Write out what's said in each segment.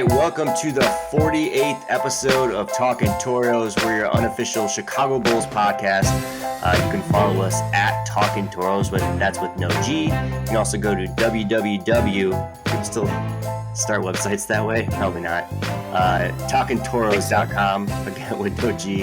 right, welcome to the 48th episode of Talkin Toros. We're your unofficial Chicago Bulls podcast. You can follow us at Talkin Toros, that's with no G. You can also go to www. You can still start websites that way? Probably not. TalkinToros.com, again with no G.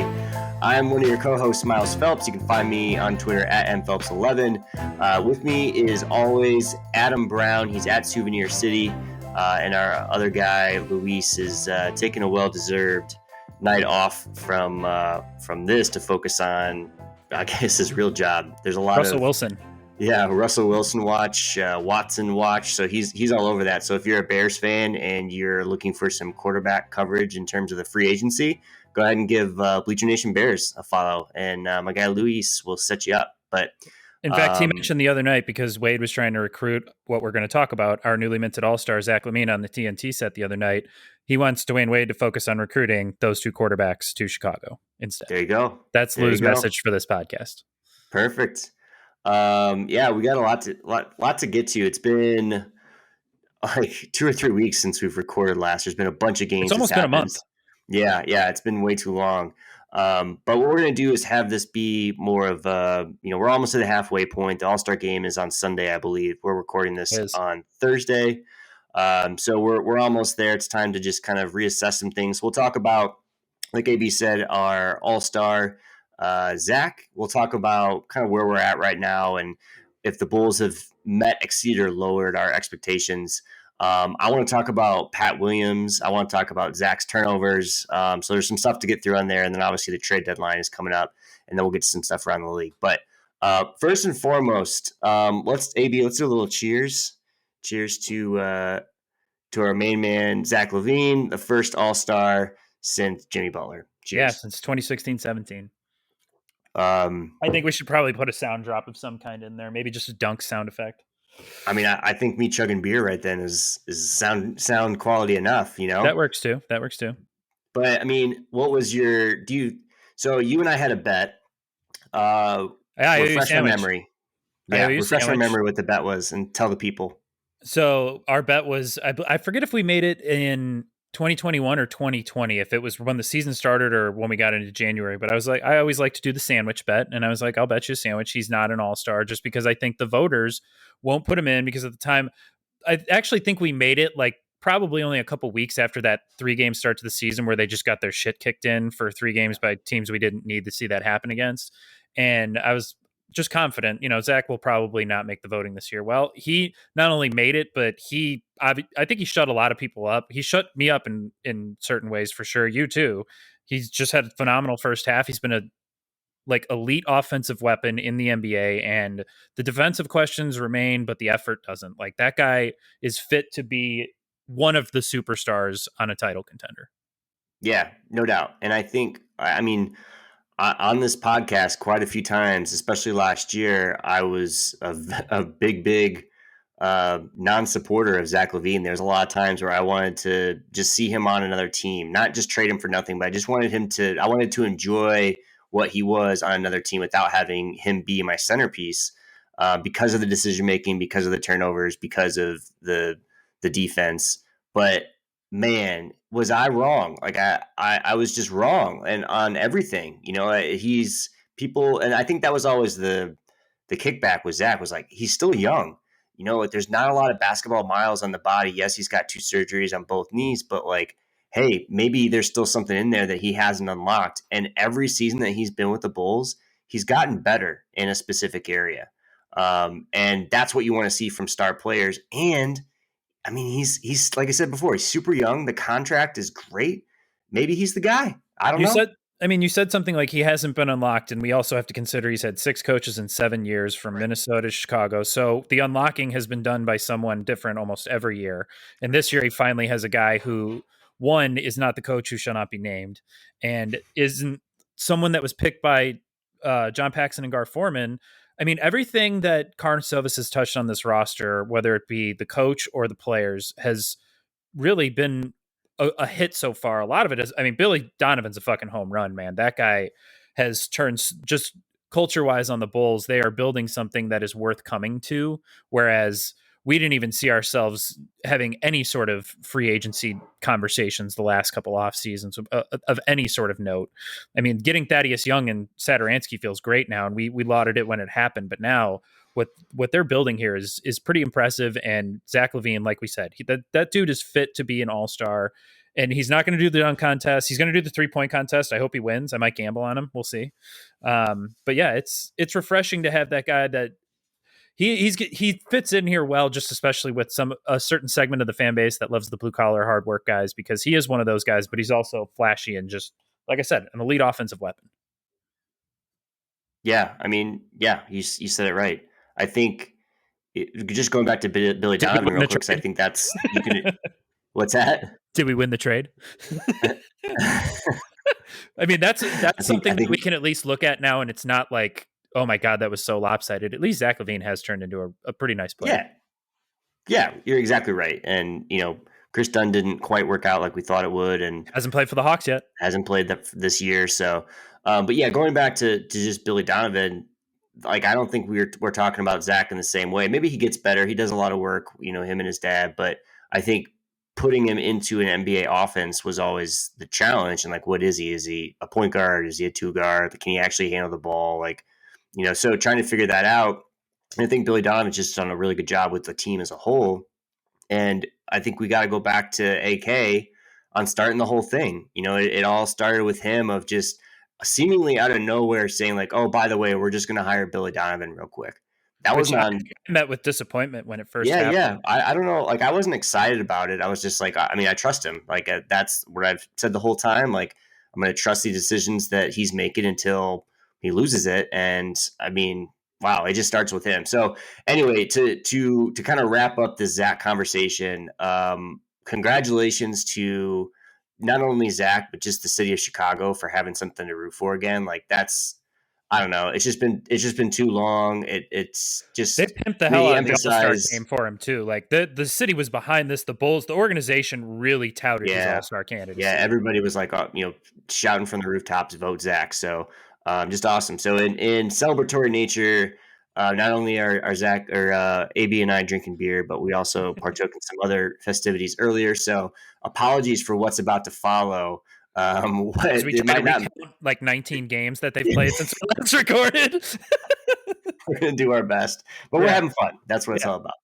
I'm one of your co-hosts, Myles Phelps. You can find me on Twitter at mphelps11. With me is always Adam Brown. He's at Souvenir City. And our other guy, Luis, is taking a well-deserved night off from this to focus on, I guess, his real job. There's a lot Russell Wilson. Yeah, Russell Wilson watch, Watson watch. So he's all over that. So if you're a Bears fan and you're looking for some quarterback coverage in terms of the free agency, go ahead and give Bleacher Nation Bears a follow. And my guy Luis will set you up. But in fact, he mentioned the other night, because Wade was trying to recruit what we're going to talk about, our newly minted all-star Zach LaVine on the TNT set the other night. He wants Dwayne Wade to focus on recruiting those two quarterbacks to Chicago instead. There you go. That's Lou's message for this podcast. Perfect. Yeah, we got a lot to get to. It's been like 2 or 3 weeks since we've recorded last. There's been a bunch of games. It's almost been a month. Yeah, it's been way too long. But what we're going to do is have this be more of we're almost at the halfway point. The All-Star game is on Sunday, I believe. We're recording this on Thursday. So we're almost there. It's time to just kind of reassess some things. We'll talk about, like AB said, our All-Star Zach. We'll talk about kind of where we're at right now and if the Bulls have met, exceeded, or lowered our expectations. I want to talk about Pat Williams. I want to talk about Zach's turnovers. So there's some stuff to get through on there. And then obviously the trade deadline is coming up, and then we'll get to some stuff around the league. But first and foremost, let's do a little cheers. Cheers to our main man, Zach LaVine, the first All-Star since Jimmy Butler. Cheers. Yeah, since 2016-17. I think we should probably put a sound drop of some kind in there. Maybe just a dunk sound effect. I mean, I think me chugging beer right then is sound quality enough, you know? That works too. But I mean, what was so you and I had a bet. Refresh my memory. Yeah, refresh my memory what the bet was and tell the people. So our bet was, I forget if we made it in 2021 or 2020, if it was when the season started or when we got into January. But I was like, I always like to do the sandwich bet. And I was like, I'll bet you a sandwich he's not an all-star, just because I think the voters won't put him in, because at the time, I actually think we made it like probably only a couple weeks after that 3-game start to the season where they just got their shit kicked in for 3 games by teams we didn't need to see that happen against. And I was just confident, Zach will probably not make the voting this year. Well, he not only made it, but I think he shut a lot of people up. He shut me up in certain ways, for sure. You too. He's just had a phenomenal first half. He's been a elite offensive weapon in the NBA, and the defensive questions remain, but the effort doesn't. Like, that guy is fit to be one of the superstars on a title contender. Yeah, no doubt. And I think, on this podcast quite a few times, especially last year, I was a big non-supporter of Zach LaVine. There's a lot of times where I wanted to just see him on another team, not just trade him for nothing, but I wanted to enjoy what he was on another team without having him be my centerpiece, because of the decision-making, because of the turnovers, because of the defense. But man, was I wrong? Like I was just wrong, and on everything, he's people. And I think that was always the kickback with Zach was like, he's still young. There's not a lot of basketball miles on the body. Yes, he's got 2 surgeries on both knees, but like, hey, maybe there's still something in there that he hasn't unlocked. And every season that he's been with the Bulls, he's gotten better in a specific area. And that's what you want to see from star players. And I mean, he's like I said before, he's super young. The contract is great. Maybe he's the guy. I don't know. You said something like he hasn't been unlocked, and we also have to consider he's had 6 coaches in 7 years, from Minnesota to Chicago. So the unlocking has been done by someone different almost every year. And this year he finally has a guy who, one, is not the coach who shall not be named, and isn't someone that was picked by John Paxson and Gar Forman. I mean, everything that Karl Silvis has touched on this roster, whether it be the coach or the players, has really been a hit so far. A lot of it is, Billy Donovan's a fucking home run, man. That guy has turned, just culture-wise on the Bulls, they are building something that is worth coming to, whereas we didn't even see ourselves having any sort of free agency conversations the last couple off seasons of any sort of note. I mean, getting Thaddeus Young and Satoransky feels great now, and we lauded it when it happened, but now what they're building here is pretty impressive. And Zach LaVine, like we said, that dude is fit to be an all-star. And he's not going to do the dunk contest. He's going to do the 3-point contest. I hope he wins. I might gamble on him. We'll see. But yeah, it's refreshing to have that guy that he fits in here well, just especially with a certain segment of the fan base that loves the blue collar hard work guys, because he is one of those guys, but he's also flashy and just, like I said, an elite offensive weapon. Yeah, I mean, yeah, you said it right. I think just going back to Billy Did we Donovan win real the quick, 'cause I trade? think that's you can. What's that? Did we win the trade? I mean, that's I something that we think can at least look at now, and it's not like, oh my god, that was so lopsided. At least Zach LaVine has turned into a pretty nice player. yeah, yeah, you're exactly right. And Chris Dunn didn't quite work out like we thought it would, and Hasn't played for the Hawks yet. hasn't played this year. So, but yeah, going back to just Billy Donovan, like I don't think we're talking about Zach in the same way. Maybe he gets better. He does a lot of work, him and his dad. But I think putting him into an NBA offense was always the challenge. And like, what is he? Is he a point guard? Is he a two guard? Can he actually handle the ball? Like, so trying to figure that out. And I think Billy Donovan's just done a really good job with the team as a whole. And I think we got to go back to AK on starting the whole thing. It all started with him of just seemingly out of nowhere saying like, "Oh, by the way, we're just going to hire Billy Donovan real quick." That Which wasn't I on. met with disappointment when it first Yeah, happened. yeah. I don't know. Like, I wasn't excited about it. I was just like, I mean, I trust him. Like, that's what I've said the whole time. Like, I'm going to trust the decisions that he's making until he loses it. And I mean, wow, it just starts with him. So anyway, to kind of wrap up this Zach conversation, congratulations to not only Zach but just the city of Chicago for having something to root for again. Like, that's, I don't know. It's just been too long. It's They just pimped the hell out of the All-Star reemphasize. game for him too. Like the city was behind this. The Bulls, the organization really touted his Yeah, All-Star yeah. candidacy. Everybody was like, shouting from the rooftops, "Vote Zach!" So, just awesome. So, in celebratory nature, not only are Zach or AB and I drinking beer, but we also partook in some other festivities earlier. So, apologies for what's about to follow. What As we it try to might not. recount like 19 games that they've played since we last recorded. We're gonna do our best, but we're Yeah, having fun. That's what it's yeah. all about.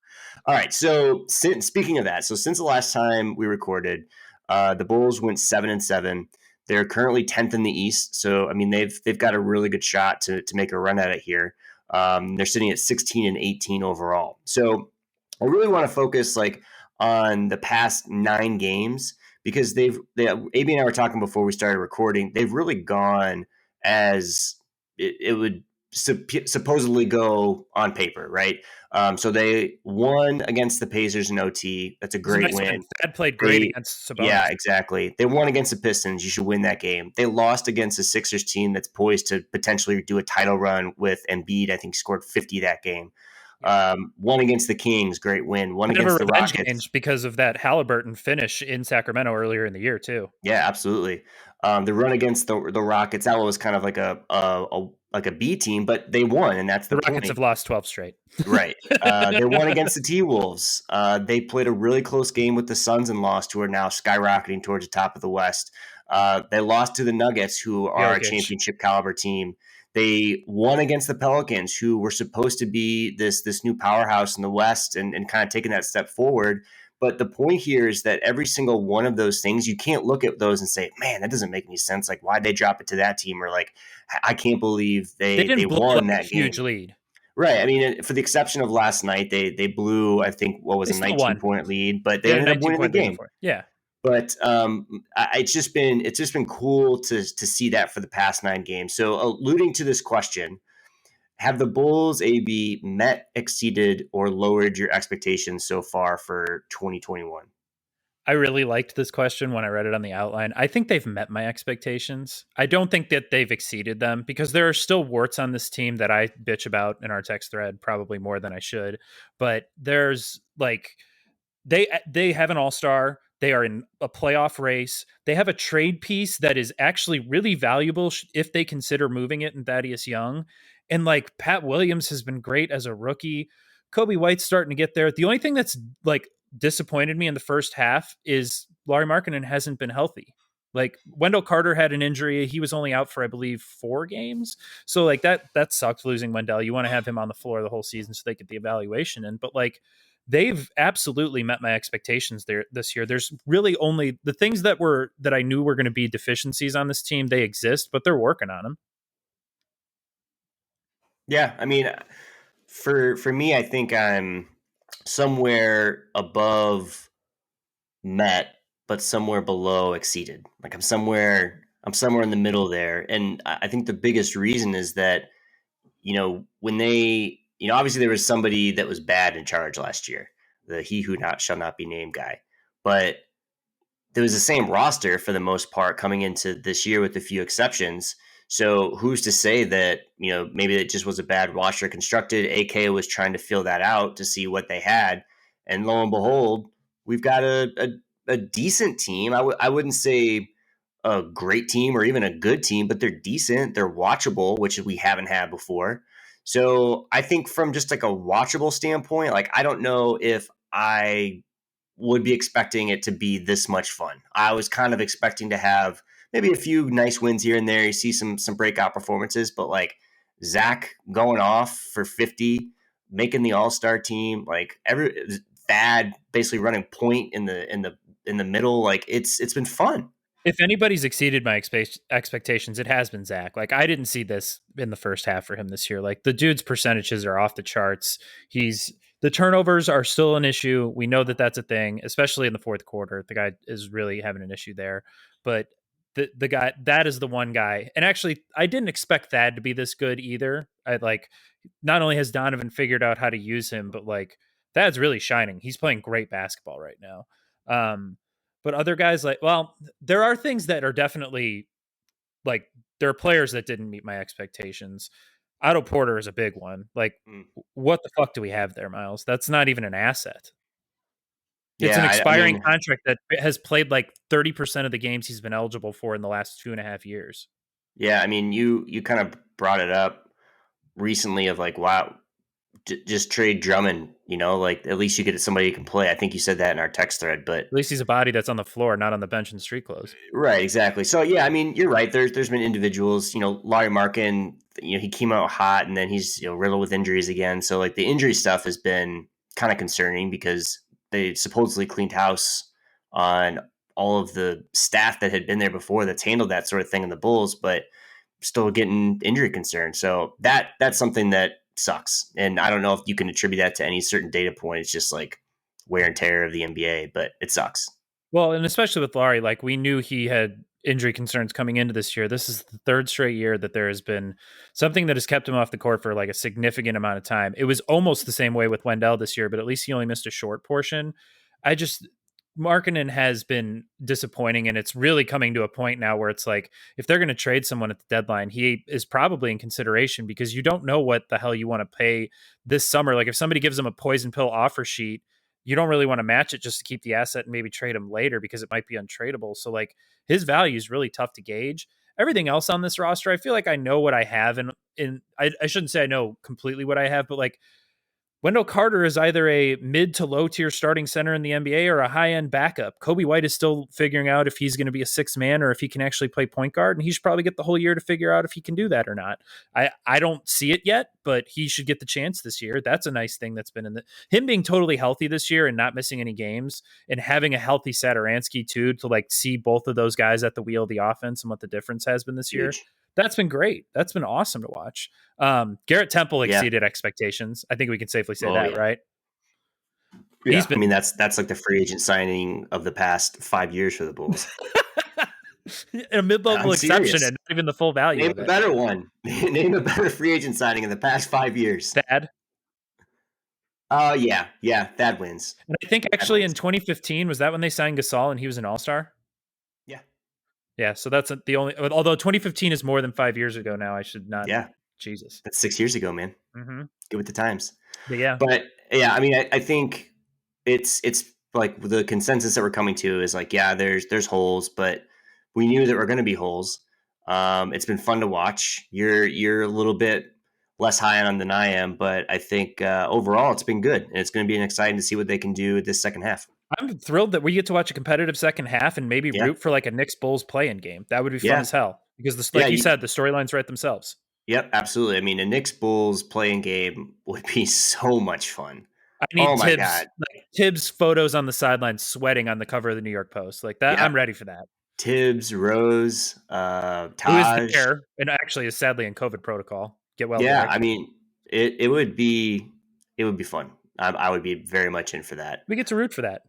All right. So speaking of that, so since the last time we recorded, the Bulls went 7-7. They're currently 10th in the East. So I mean, they've got a really good shot to make a run at it here. They're sitting at 16-18 overall. So I really want to focus like on the past 9 games because AB and I were talking before we started recording. They've really gone as it would supposedly go on paper, right? So they won against the Pacers in OT. That's a It was a great nice win. win. Thad played great They, against yeah, Sabonis. exactly. They won against the Pistons. You should win that game. They lost against the Sixers team that's poised to potentially do a title run with Embiid. I think scored 50 that game. Yep. Won against the Kings, great win. Won Bit of a against the revenge game Rockets. because of that Halliburton finish in Sacramento earlier in the year too. Yeah, absolutely. The run against the Rockets, that was kind of like a B team, but they won, and that's The the Rockets point. have lost 12 straight. Right. They won against the T-Wolves. They played a really close game with the Suns and lost, who are now skyrocketing towards the top of the West. They lost to the Nuggets, who are a Jokic. championship caliber team. They won against the Pelicans, who were supposed to be this new powerhouse in the West and kind of taking that step forward. But the point here is that every single one of those things, you can't look at those and say, man, that doesn't make any sense. Like, why'd they drop it to that team? Or like, I can't believe They they didn't blow won like a that huge game. lead. Right. I mean, for the exception of last night, they blew, I think, what was They a still 19 won. point lead, but They they had a ended up winning the 19-point lead game. before. Yeah. But it's just been cool to see that for the past 9 games. So alluding to this question, have the Bulls AB met, exceeded, or lowered your expectations so far for 2021? I really liked this question when I read it on the outline. I think they've met my expectations. I don't think that they've exceeded them because there are still warts on this team that I bitch about in our text thread, probably more than I should. But there's like they have an all-star. They are in a playoff race. They have a trade piece that is actually really valuable if they consider moving it in Thaddeus Young. And like Pat Williams has been great as a rookie. Kobe White's starting to get there. The only thing that's like disappointed me in the first half is Lauri Markkanen hasn't been healthy. Like Wendell Carter had an injury. He was only out for, I believe, 4 games. So like that sucked losing Wendell. You want to have him on the floor the whole season so they get the evaluation in. But like they've absolutely met my expectations there this year. There's really only the things that I knew were going to be deficiencies on this team. They exist, but they're working on them. Yeah, I mean, for me, I think I'm somewhere above met, but somewhere below exceeded. Like I'm somewhere in the middle there, and I think the biggest reason is that when they obviously there was somebody that was bad in charge last year, the he who not shall not be named guy, but there was the same roster for the most part coming into this year with a few exceptions. So who's to say that, maybe it just was a bad roster constructed. AK was trying to fill that out to see what they had. And lo and behold, we've got a decent team. I wouldn't say a great team or even a good team, but they're decent. They're watchable, which we haven't had before. So I think from just like a watchable standpoint, like I don't know if I would be expecting it to be this much fun. I was kind of expecting to have maybe a few nice wins here and there. You see some breakout performances, but like Zach going off for 50, making the All-Star team, like Thad basically running point in the middle. Like it's been fun. If anybody's exceeded my expectations, it has been Zach. Like I didn't see this in the first half for him this year. Like the dude's percentages are off the charts. The turnovers are still an issue. We know that that's a thing, especially in the fourth quarter. The guy is really having an issue there. But the guy that is the one guy. And actually, I didn't expect Thad to be this good either. I like not only has Donovan figured out how to use him, but like Thad's really shining. He's playing great basketball right now. But other guys there are things that are definitely like there are players that didn't meet my expectations. Otto Porter is a big one. Like, Mm. what the fuck do we have there, Myles? That's not even an asset. It's an Yeah, I expiring mean, contract that has played like 30% of the games he's been eligible for in the last 2.5 years. yeah, I mean, you kind of brought it up recently of like, wow, just trade Drummond. Like at least you get somebody who can play. I think you said that in our text thread, but At least he's a body that's on the floor, not on the bench in street clothes. right, exactly. So yeah, I mean, you're right. There's been individuals, Larry Markin, he came out hot and then he's riddled with injuries again. So like the injury stuff has been kind of concerning because they supposedly cleaned house on all of the staff that had been there before that's handled that sort of thing in the Bulls, but still getting injury concerns. So that's something that sucks. And I don't know if you can attribute that to any certain data point. It's just like wear and tear of the NBA, but it sucks. Well, and especially with Laurie, like we knew he had injury concerns coming into this year. This is the third straight year that there has been something that has kept him off the court for like a significant amount of time. It was almost the same way with Wendell this year, but at least he only missed a short portion. I just Markkinen has been disappointing, and it's really coming to a point now where it's like if they're going to trade someone at the deadline, he is probably in consideration because you don't know what the hell you want to pay this summer. Like if somebody gives him a poison pill offer sheet, you don't really want to match it just to keep the asset and maybe trade him later because it might be untradeable. So like his value is really tough to gauge. Everything else on this roster, I feel like I know what I have, and I shouldn't say I know completely what I have, but like Wendell Carter is either a mid to low tier starting center in the NBA or a high end backup. Kobe White is still figuring out if he's going to be a sixth man or if he can actually play point guard, and he should probably get the whole year to figure out if he can do that or not. I don't see it yet, but he should get the chance this year. That's a nice thing that's been in him being totally healthy this year and not missing any games and having a healthy Satoransky too to like see both of those guys at the wheel of the offense and what the difference has been this year. Huge. That's been great. That's been awesome to watch. Garrett Temple Yeah. exceeded expectations. I think we can safely say Oh, that, yeah. right? Yeah. He's been I mean, that's like the free agent signing of the past 5 years for the Bulls. a mid-level I'm exception serious. and not even the full value Name of a it. better one. Name a better free agent signing in the past 5 years. Thad. Yeah. Yeah. That wins. And I think That actually in wins. 2015, was that when they signed Gasol and he was an all-star? Yeah. Yeah, so that's the only, although 2015 is more than 5 years ago now, I should not, Yeah. Jesus. That's 6 years ago, man. Mm-hmm. Get with the times. But yeah. But yeah, I mean, I think it's like the consensus that we're coming to is like, yeah, there's holes, but we knew that we're going to be holes. It's been fun to watch. You're a little bit less high on them than I am, but I think overall it's been good, and it's going to be exciting to see what they can do this second half. I'm thrilled that we get to watch a competitive second half and maybe Yeah, root for like a Knicks Bulls play-in game. That would be fun yeah, as hell because this, yeah. like you said, the storylines write themselves. Yep, absolutely. I mean, a Knicks Bulls playing game would be so much fun. I Oh need my god. Tibbs photos on the sideline sweating on the cover of the New York Post. Like that, I'm Yep. ready for that. Tibbs, Rose, Who is Taj. there and actually is sadly in COVID protocol. Get well, Yeah, I Derek. mean, it would be fun. I would be very much in for that. We get to root for that.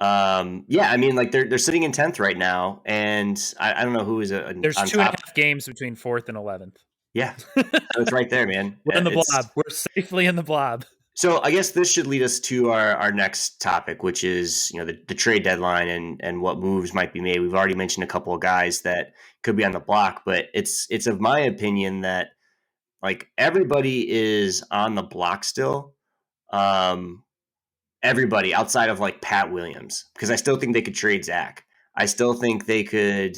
Yeah, I mean, like they're sitting in 10th right now, and I don't know who is There's on two and a top. half games between 4th and 11th. Yeah, it's right there, man. We're in the It's blob. We're safely in the blob. so I guess this should lead us to our next topic, which is the trade deadline and what moves might be made. We've already mentioned a couple of guys that could be on the block, but it's of my opinion that like everybody is on the block still. Um, Everybody outside of like Pat Williams, because I still think they could trade Zach. I still think they could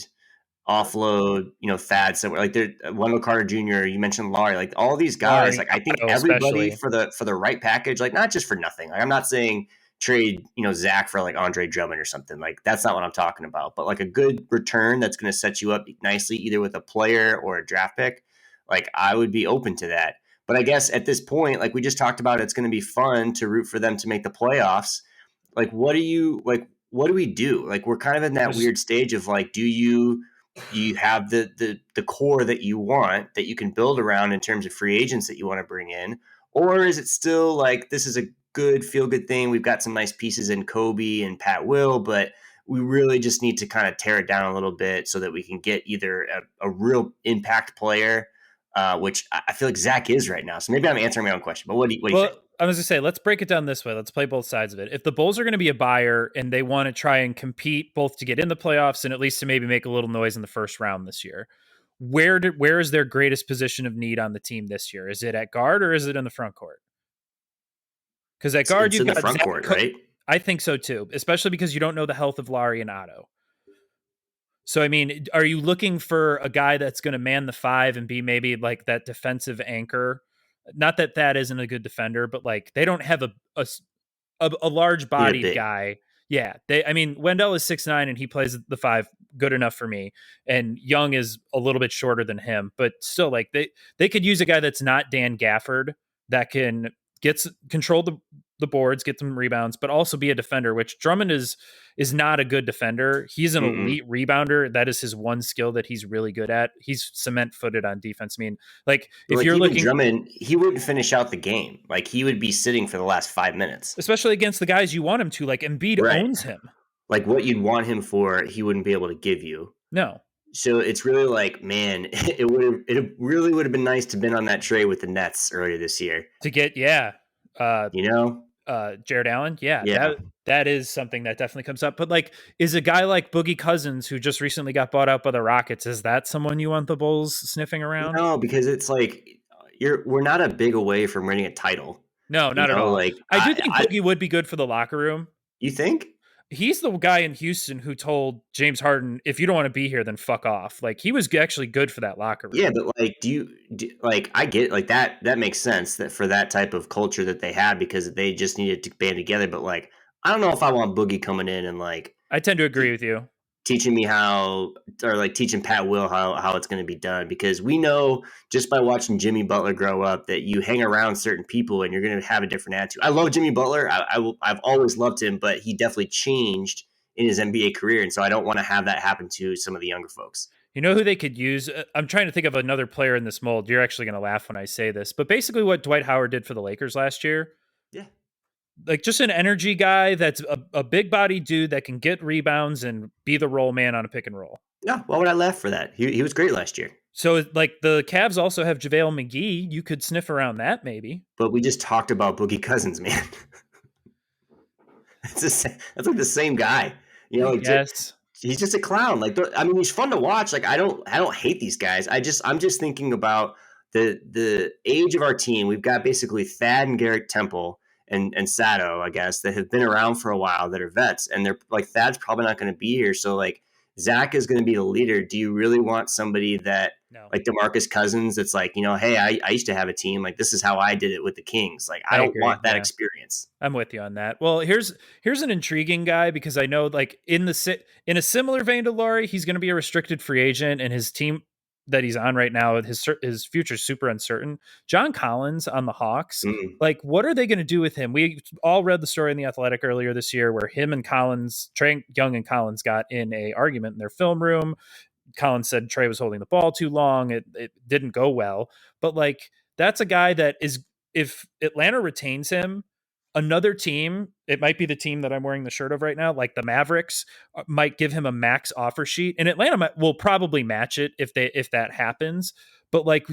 offload, Thad somewhere. Like Wendell Carter Jr., you mentioned Laurie, like all these guys. Laurie, Like I think Otto everybody especially. for the right package, like not just for nothing. Like I'm not saying trade, Zach for like Andre Drummond or something. Like that's not what I'm talking about. But like a good return that's going to set you up nicely, either with a player or a draft pick. Like I would be open to that. But I guess at this point, like we just talked about, it's going to be fun to root for them to make the playoffs. Like, what do we do? Like, we're kind of in that There's weird stage of like, do you have the core that you want that you can build around in terms of free agents that you want to bring in, or is it still like this is a good feel good thing? We've got some nice pieces in Kobe and Pat Will, but we really just need to kind of tear it down a little bit so that we can get either a real impact player, which I feel like Zach is right now. So maybe I'm answering my own question, but what do you think? Well, I was gonna say, let's break it down this way. Let's play both sides of it. If the Bulls are going to be a buyer and they want to try and compete both to get in the playoffs and at least to maybe make a little noise in the first round this year, where is their greatest position of need on the team this year? Is it at guard or is it in the front court? Because at guard It's you've in the got front Zach. court, right? I think so too, especially because you don't know the health of Laurie and Otto. So I mean, are you looking for a guy that's going to man the five and be maybe like that defensive anchor? Not that that isn't a good defender, but like they don't have a large Need a bodied big. guy. Yeah, I mean, Wendell is 6'9" and he plays the five, good enough for me. And Young is a little bit shorter than him, but still, like they could use a guy that's not Dan Gafford that can control the boards, get some rebounds, but also be a defender. Which Drummond is not a good defender. He's an Mm-mm. elite rebounder. That is his one skill that he's really good at. He's cement footed on defense. I mean, like But if like you're even looking, Drummond, he wouldn't finish out the game. Like he would be sitting for the last 5 minutes. especially against the guys you want him to, like Embiid Right. owns him. Like what you'd want him for, he wouldn't be able to give you. No, So it's really like, man, it really would have been nice to have been on that trade with the Nets earlier this year. to get uh You know? Jared Allen, yeah, Yeah. that is something that definitely comes up. But like, is a guy like Boogie Cousins who just recently got bought out by the Rockets, is that someone you want the Bulls sniffing around? No, because it's like we're not a big away from winning a title. No, not at all. Like I do think Boogie would be good for the locker room. you think? He's the guy in Houston who told James Harden, if you don't want to be here, then fuck off. Like he was actually good for that locker room. Yeah, but like, like I get like that makes sense that for that type of culture that they had because they just needed to band together. But like, I don't know if I want Boogie coming in and like I tend to agree with you. teaching me how, or like teaching Pat Will how it's going to be done, because we know just by watching Jimmy Butler grow up that you hang around certain people and you're going to have a different attitude. I love Jimmy Butler. I've always loved him, but he definitely changed in his NBA career, and so I don't want to have that happen to some of the younger folks. You know who they could use? I'm trying to think of another player in this mold. You're actually going to laugh when I say this, but basically what Dwight Howard did for the Lakers last year, Yeah. like just an energy guy that's a big body dude that can get rebounds and be the roll man on a pick and roll. No, why would I laugh for that? He was great last year. So like the Cavs also have JaVale McGee. You could sniff around that maybe. But we just talked about Boogie Cousins, man. That's like the same guy. I Like guess. he's just a clown. Like I mean, he's fun to watch. Like I don't hate these guys. I'm just thinking about the age of our team. We've got basically Thad and Garrett Temple and Sato, I guess, that have been around for a while, that are vets, and they're like, Thad's probably not going to be here. So like Zach is going to be the leader. Do you really want somebody that No, like DeMarcus Cousins. It's like, hey, I used to have a team. Like, this is how I did it with the Kings. Like, I I don't want agree. that Yeah. experience. I'm with you on that. Well, here's an intriguing guy because I know like in a similar vein to Laurie, he's going to be a restricted free agent, and his team that he's on right now, his future's super uncertain. John Collins on the Hawks, Mm. like what are they going to do with him? We all read the story in the Athletic earlier this year where him and Collins, Trey Young and Collins got in a argument in their film room. Collins said Trey was holding the ball too long. It didn't go well. But like that's a guy that is if Atlanta retains him, another team, it might be the team that I'm wearing the shirt of right now, like the Mavericks, might give him a max offer sheet, and will probably match it if that happens. But like,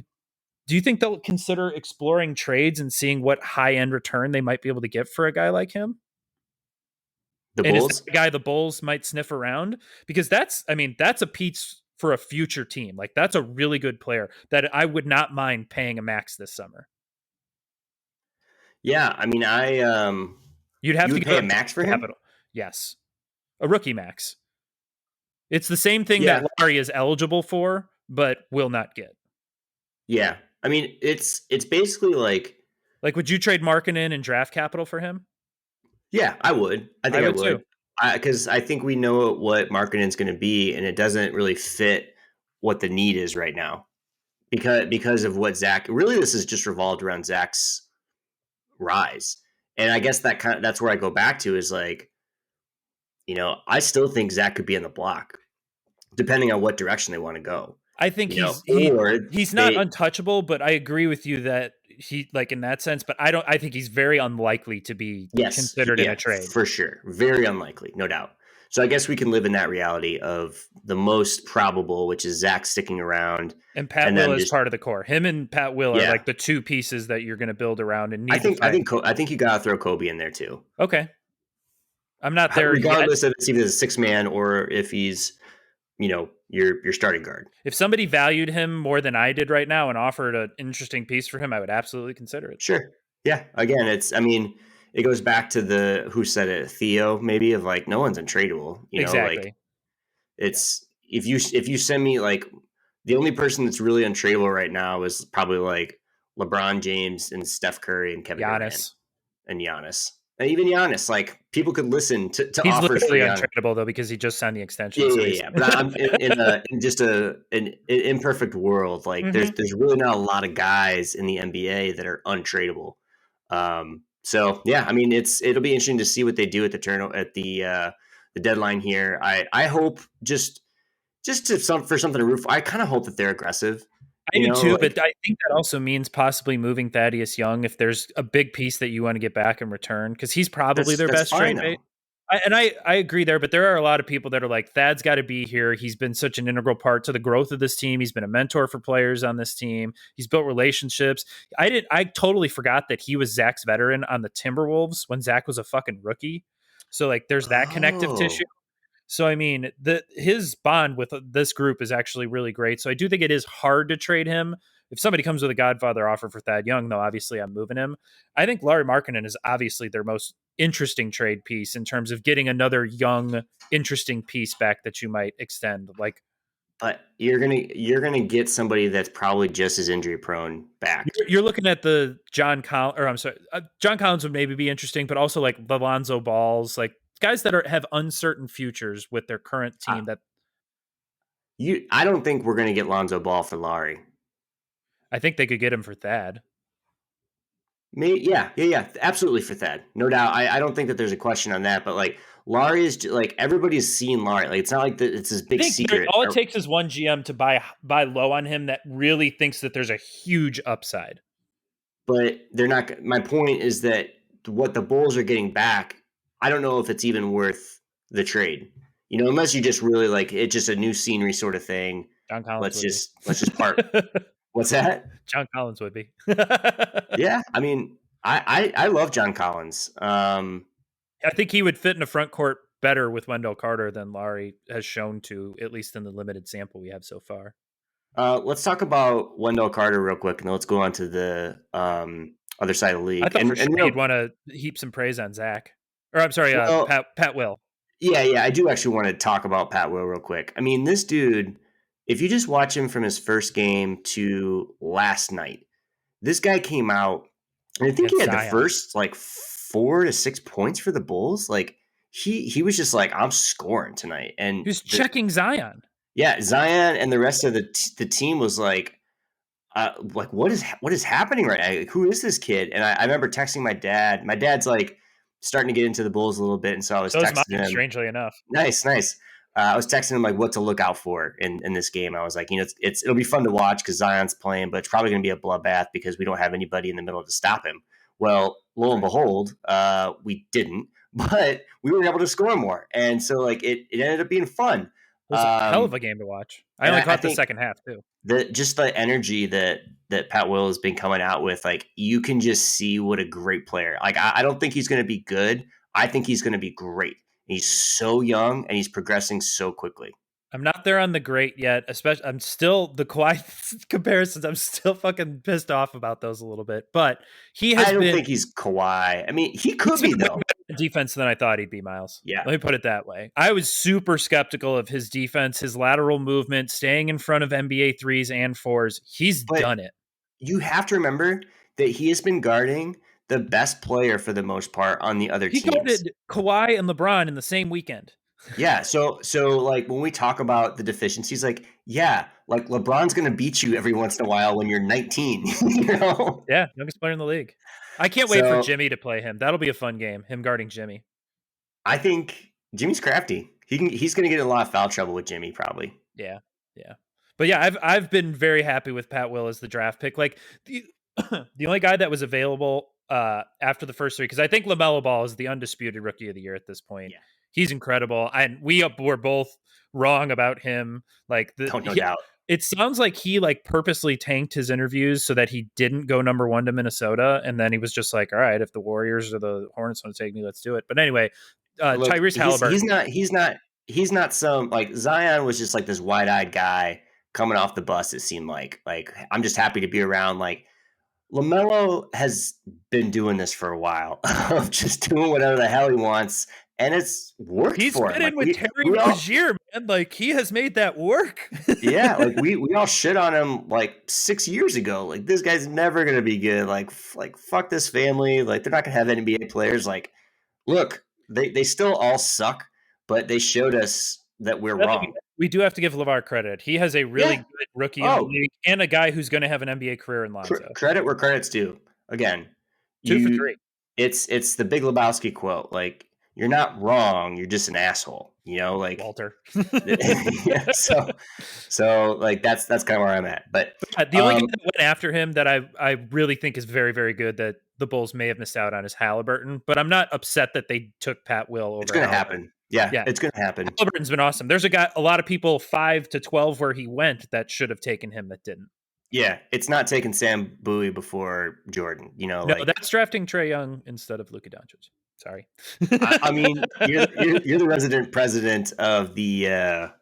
do you think they'll consider exploring trades and seeing what high end return they might be able to get for a guy like him? The And is that Bulls? the guy the Bulls might sniff around? Because that's a piece for a future team. Like that's a really good player that I would not mind paying a max this summer. Yeah, I mean, You'd have you to would give pay a up max for draft him? capital. Yes. A rookie max. It's the same thing that Yeah, Laurie is eligible for, but will not get. yeah. I mean, it's basically like, Like, would you trade Markkinen and draft capital for him? yeah, I would. I I think I would too. would. Because I think we know what marketing's going to be, and it doesn't really fit what the need is right now. Because of what Zach really, this is just revolved around Zach's rise, and I guess that's where I go back to is like, I still think Zach could be in the block, depending on what direction they want to go. I think Or he's not they untouchable, but I agree with you that he like in that sense. But I think he's very unlikely to be yes, considered in yeah, a trade. for sure, very unlikely, no doubt. So I guess we can live in that reality of the most probable, which is Zach sticking around, And Pat and Will them is just part of the core. Him and Pat Will are yeah. like the two pieces that you're going to build around and I need to think I find. think I think you gotta throw Kobe in there too, Okay, I'm not there yet. regardless of if he's a 6 man or if he's your starting guard. If somebody valued him more than I did right now and offered an interesting piece for him, I would absolutely consider it. Sure. Yeah. Again, I mean, it goes back to the who said it, Theo, maybe, of like no one's untradeable. Like Exactly. Yeah. it's if you send me like the only person that's really untradeable right now is probably like LeBron James and Steph Curry and Kevin Durant Giannis. and Giannis. And even Giannis, like people could listen to He's offers for literally Giannis. untradeable though because he just signed the extension. Yeah, So yeah, he's yeah. But I'm in just an imperfect world. Like there's Mhm. there's really not a lot of guys in the NBA that are untradeable. So yeah, I mean it'll be interesting to see what they do at the deadline here. I hope just for something to root for. I kind of hope that they're aggressive. I do too, Like but I think that also means possibly moving Thaddeus Young if there's a big piece that you want to get back in return because he's probably that's their that's best fine trade bait. though. I agree there, but there are a lot of people that are like Thad's got to be here. He's been such an integral part to the growth of this team. He's been a mentor for players on this team. He's built relationships. I totally forgot that he was Zach's veteran on the Timberwolves when Zach was a fucking rookie. So like there's that connective tissue. Oh, So I mean, his bond with this group is actually really great. So I do think it is hard to trade him. If somebody comes with a Godfather offer for Thad Young, though, obviously I'm moving him. I think Larry Markkinen is obviously their most interesting trade piece in terms of getting another young, interesting piece back that you might extend. Like but you're gonna get somebody that's probably just as injury prone back. you're looking at the John Collins, or I'm sorry, John Collins would maybe be interesting, but also like the Lonzo Balls, like guys that have uncertain futures with their current I, team that I don't think we're gonna get Lonzo Ball for Laurie. I think they could get him for Thad. Yeah, yeah, yeah, absolutely for Thad, no doubt. I don't think that there's a question on that. But like Laurie is like everybody's seen Laurie. Like it's not like it's this I big think secret. all it takes is one GM to buy low on him that really thinks that there's a huge upside. But they're not. My point is that what the Bulls are getting back, I don't know if it's even worth the trade. Unless you just really like it's just a new scenery sort of thing. John Collins Let's would be. just let's just part. What's that? John Collins would be. Yeah, I mean, I love John Collins. I think he would fit in a front court better with Wendell Carter than Laurie has shown to, at least in the limited sample we have so far. Let's talk about Wendell Carter real quick, and then let's go on to the other side of the I league. thought for sure And he'd want to heap some praise on Zach. Or I'm sorry, well, Pat Will. yeah, I do actually want to talk about Pat Will real quick. I mean, this dude if you just watch him from his first game to last night, this guy came out, and I think he Against had the Zion. first like 4 to 6 points for the Bulls. Like he was just like, I'm scoring tonight, and He was checking Zion. yeah, Zion and the rest of the team was like what is happening right now? Like, who is this kid? And I remember texting my dad. My dad's like starting to get into the Bulls a little bit, and so I was So is mine, texting him. strangely enough. Nice, nice. I was texting him like what to look out for in this game. I was like, it'll be fun to watch because Zion's playing, but it's probably going to be a bloodbath because we don't have anybody in the middle to stop him. Well, lo and Right. behold, we didn't, but we were able to score more, and so like it ended up being fun. It was a hell of a game to watch. I And only I caught the think second half too. just the energy that Pat Will has been coming out with, like you can just see what a great player. Like I don't think he's going to be good. I think he's going to be great. He's so young and he's progressing so quickly. I'm not there on the great yet. Especially, I'm still the Kawhi comparisons. I'm still fucking pissed off about those a little bit. But he has I don't been think he's Kawhi. I mean, he could he's be been way though. better defense than I thought he'd be, Myles. Yeah, Let me put it that way. I was super skeptical of his defense, his lateral movement, staying in front of NBA threes and fours. He's but done it. you have to remember that he has been guarding the best player for the most part on the other He teams. guarded Kawhi and LeBron in the same weekend. Yeah, so like when we talk about the deficiencies, like yeah, like LeBron's gonna beat you every once in a while when you're 19, you know. Yeah, youngest player in the league. I can't wait for So Jimmy to play him. That'll be a fun game. Him guarding Jimmy. I think Jimmy's crafty. He's gonna get in a lot of foul trouble with Jimmy probably. Yeah, yeah. But yeah, I've been very happy with Pat Will as the draft pick. Like the the only guy that was available after the first three, because I think LaMelo Ball is the undisputed rookie of the year at this point. Yeah, He's incredible, and we were both wrong about him. Like no doubt. it sounds like he like purposely tanked his interviews so that he didn't go number one to Minnesota, and then he was just like, all right, if the Warriors or the Hornets want to take me, let's do it. But anyway, Look, Tyrese Halliburton. he's not some like Zion was just like this wide eyed guy coming off the bus. It seemed like I'm just happy to be around. Like LaMelo has been doing this for a while of just doing whatever the hell he wants, and it's worked He's for him. been in Like with Terry we all Rozier, man. Like he has made that work. yeah, like we all shit on him like 6 years ago. Like this guy's never gonna be good. Like fuck this family. Like they're not gonna have NBA players. Like look, they still all suck, but they showed us that we're wrong. We do have to give LeVar credit. He has a really Yeah. good rookie in the Oh, league and a guy who's going to have an NBA career in Lonzo. credit where credit's due. Again, 2 for 3. it's the Big Lebowski quote. Like you're not wrong. You're just an asshole. You know, like Walter. yeah. So like that's kind of where I'm at. But The only guy that went after him that I really think is very, very good that the Bulls may have missed out on is Halliburton. But I'm not upset that they took Pat Will over it's gonna Halliburton. happen. Yeah, Yeah. it's gonna happen. Halliburton's been awesome. There's a lot of people 5 to 12 where he went that should have taken him that didn't. Yeah, it's not taking Sam Bowie before Jordan. You know, No, like that's drafting Trae Young instead of Luka Doncic. Sorry. I mean, you're the resident president of the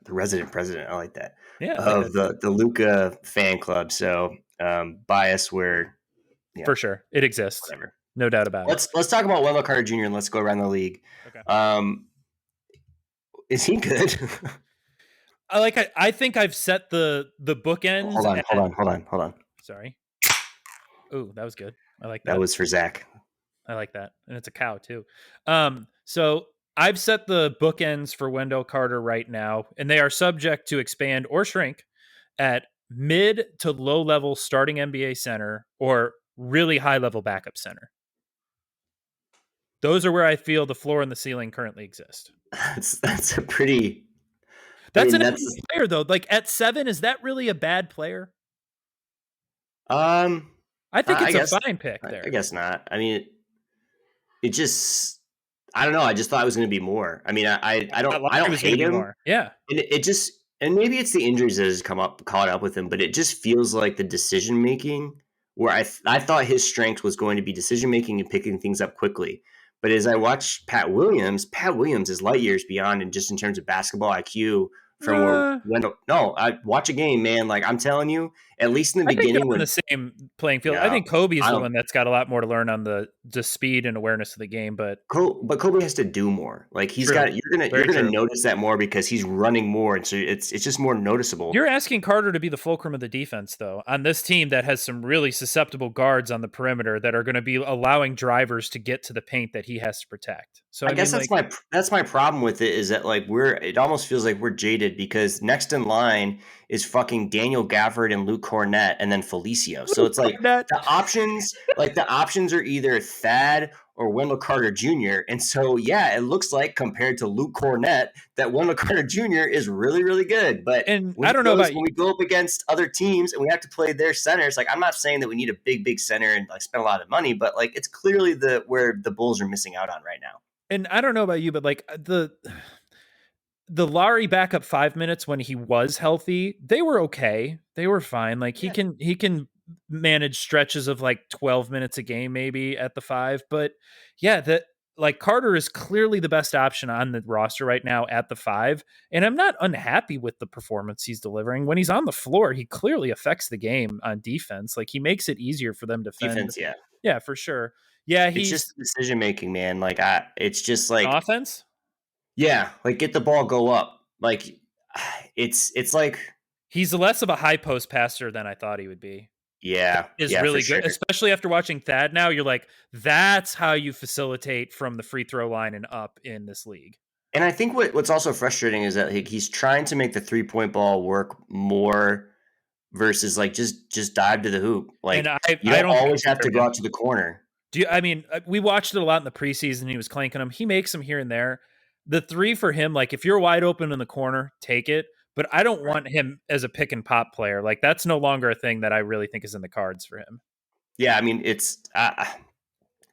resident president. I like that Yeah, I like of that. the Luca fan club. So bias where For sure. It exists. whatever. No doubt about it. Let's talk about Wendell Carter Jr. and let's go around the league. Okay. Is he good? I think I've set the bookends. Hold on. Sorry. Ooh, that was good. I like that. That was for Zach. I like that. And it's a cow too. So I've set the bookends for Wendell Carter right now, and they are subject to expand or shrink at mid to low level starting NBA center or really high level backup center. Those are where I feel the floor and the ceiling currently exist. That's a pretty. That's an NBA player though. Like at 7, is that really a bad player? I think it's a fine pick there. I guess not. I mean, it just I don't know. I just thought it was going to be more. I mean, I don't hate him. More. Yeah, and it just and maybe it's the injuries that has caught up with him, but it just feels like the decision making where I thought his strength was going to be decision making and picking things up quickly. But as I watch Pat Williams is light years beyond, and just in terms of basketball IQ from where Wendell. No, I watch a game, man. Like I'm telling you, at least in the I think they're beginning on the when same playing field. I no, think Kobe is I the don't. one that's got a lot more to learn on the speed and awareness of the game, but But Kobe has to do more. Like he's true. got you're Very gonna true. notice that more because he's running more, and so it's just more noticeable. You're asking Carter to be the fulcrum of the defense, though, on this team that has some really susceptible guards on the perimeter that are going to be allowing drivers to get to the paint that he has to protect. So, I I guess mean, like, that's my problem with it is that like it almost feels like we're jaded because next in line is fucking Daniel Gafford and Luke Cornett and then Felicio. So it's like that the options are either Thad or Wendell Carter Jr. And so yeah, it looks like compared to Luke Cornett that Wendell Carter Jr. is really really good. But and I don't know about when we go up against other teams and we have to play their centers, like I'm not saying that we need a big center and like spend a lot of money, but like it's clearly the where the Bulls are missing out on right now. and I don't know about you, but like the Laurie backup 5 minutes when he was healthy, they were okay. They were fine. Like Yeah. he can manage stretches of like 12 minutes a game maybe at the 5, but yeah, that like Carter is clearly the best option on the roster right now at the 5, and I'm not unhappy with the performance he's delivering. When he's on the floor, he clearly affects the game on defense. Like he makes it easier for them to defend. Defense, yeah. Yeah, for sure. Yeah, It's just he's decision making, man. It's just on like, offense. yeah, like get the ball, go up. Like, it's like, He's less of a high post passer than I thought he would be. yeah, Is yeah, for really good, sure. especially after watching Thad now, you're like, "That's how you facilitate from the free throw line and up in this league." And I think what's also frustrating is that he's trying to make the 3-point ball work more versus like just dive to the hoop. And Like you I don't don't think always have either, to go man. out to the corner. Do you I mean, we watched it a lot in the preseason, he was clanking them. He makes them here and there. The 3 for him, like, if you're wide open in the corner, take it, but I don't Right. want him as a pick and pop player. Like, that's no longer a thing that I really think is in the cards for him. Yeah, I mean it's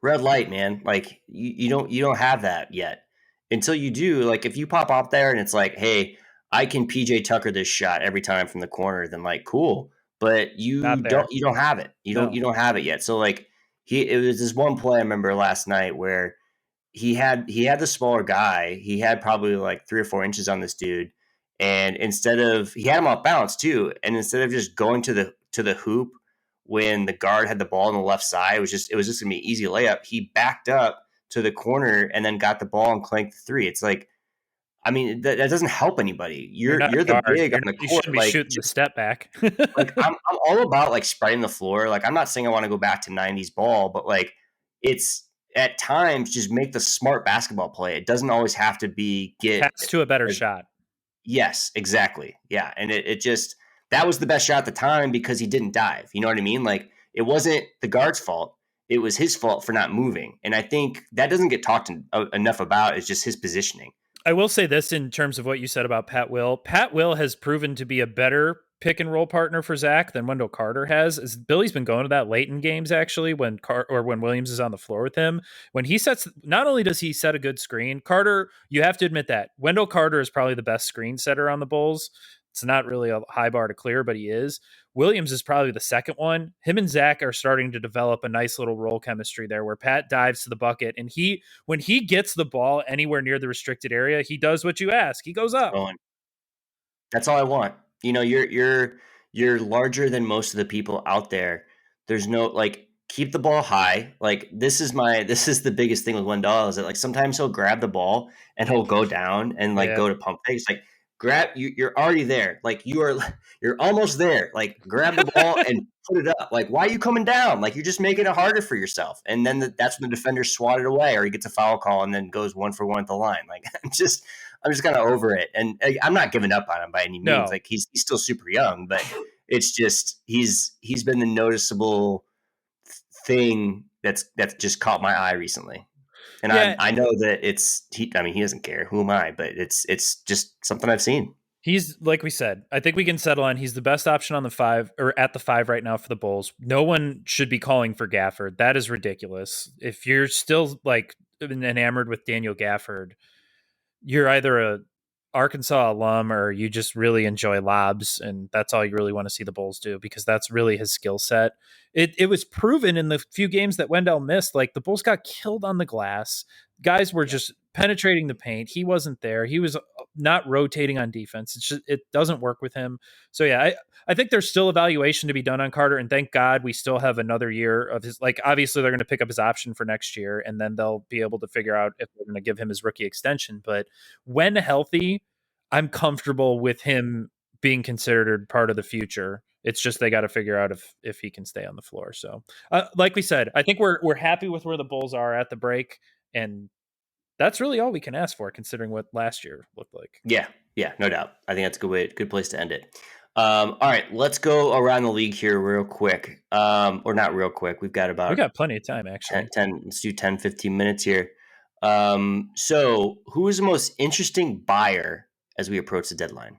red light, man. Like you don't have that yet. Until you do, like if you pop off there and it's like, hey, I can PJ Tucker this shot every time from the corner, then like cool. But Not there. you don't have it. No. You don't have it yet. So like it was this one play I remember last night where he had the smaller guy. He had probably like 3 or 4 inches on this dude. And instead of he had him off balance too. And instead of just going to the hoop when the guard had the ball on the left side, it was just gonna be an easy layup. He backed up to the corner and then got the ball and clanked the three. It's like, I mean, that doesn't help anybody. You're not You're a the guard. big on the You court. shouldn't be Like shooting the just step back. like I'm all about like spreading the floor. Like I'm not saying I want to go back to 90s ball, but like it's at times just make the smart basketball play. It doesn't always have to be get Pass to a better like shot. yes, exactly. Yeah. And it just that was the best shot at the time because he didn't dive. You know what I mean? Like it wasn't the guard's fault. It was his fault for not moving. And I think that doesn't get talked enough about is just his positioning. I will say this in terms of what you said about Pat Will. Pat Will has proven to be a better pick and roll partner for Zach than Wendell Carter has. As Billy's been going to that late in games actually when Williams is on the floor with him. When he sets, not only does he set a good screen, Carter, you have to admit that Wendell Carter is probably the best screen setter on the Bulls. It's not really a high bar to clear, but he is. Williams is probably the second one. Him and Zach are starting to develop a nice little role chemistry there where Pat dives to the bucket and when he gets the ball anywhere near the restricted area, he does what you ask. He goes up. Going, that's all I want. You know, you're larger than most of the people out there. There's no like keep the ball high. Like this is the biggest thing with Wendell is that like sometimes he'll grab the ball and he'll go down and like Yeah. go to pump fake. It's like grab you're already there. Like you're almost there. Like grab the ball and put it up. Like why are you coming down? Like you're just making it harder for yourself. And then that's when the defender swat it away or he gets a foul call and then goes 1 for 1 at the line. Like I'm just kind of over it. And I'm not giving up on him by any means. No. Like he's still super young, but it's just he's been the noticeable thing that's just caught my eye recently. And Yeah. I know that I mean he doesn't care. Who am I? But it's just something I've seen. He's like we said, I think we can settle on he's the best option on the 5 or at the 5 right now for the Bulls. No one should be calling for Gafford. That is ridiculous. If you're still like enamored with Daniel Gafford, you're either a Arkansas alum or you just really enjoy lobs and that's all you really want to see the Bulls do because that's really his skill set. It was proven in the few games that Wendell missed, like the Bulls got killed on the glass. Guys were Yeah. just penetrating the paint. He wasn't there. He was not rotating on defense. It's just, it doesn't work with him. So yeah, I think there's still evaluation to be done on Carter, and thank God we still have another year of his. Like obviously they're going to pick up his option for next year, and then they'll be able to figure out if they're going to give him his rookie extension. But when healthy, I'm comfortable with him being considered part of the future. It's just they got to figure out if he can stay on the floor. So, like we said, I think we're happy with where the Bulls are at the break, and that's really all we can ask for, considering what last year looked like. Yeah, yeah, no doubt. I think that's a good place to end it. All right, let's go around the league here real quick. Or not real quick. We've got We about got plenty of time, actually. 10 let's do 10, 15 minutes here. So who is the most interesting buyer as we approach the deadline?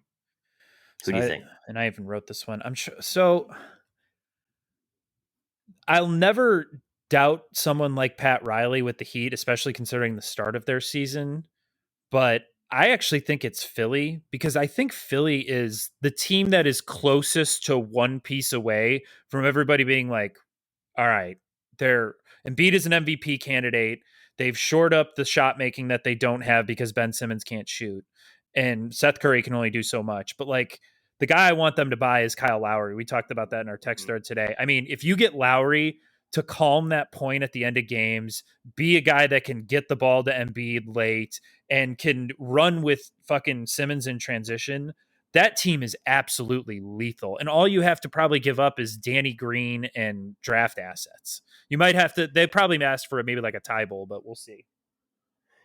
Who So do you think? I even wrote this one. I'm sure. So I'll never doubt someone like Pat Riley with the Heat, especially considering the start of their season. But I actually think it's Philly, because I think Philly is the team that is closest to one piece away from everybody being like, all right, they're Embiid is an MVP candidate. They've shored up the shot making that they don't have because Ben Simmons can't shoot, and Seth Curry can only do so much. But like the guy I want them to buy is Kyle Lowry. We talked about that in our text thread today. I mean, if you get Lowry to calm that point at the end of games, be a guy that can get the ball to Embiid late and can run with fucking Simmons in transition, that team is absolutely lethal. And all you have to probably give up is Danny Green and draft assets. You might have to, they probably asked for maybe like a tie bowl, but we'll see.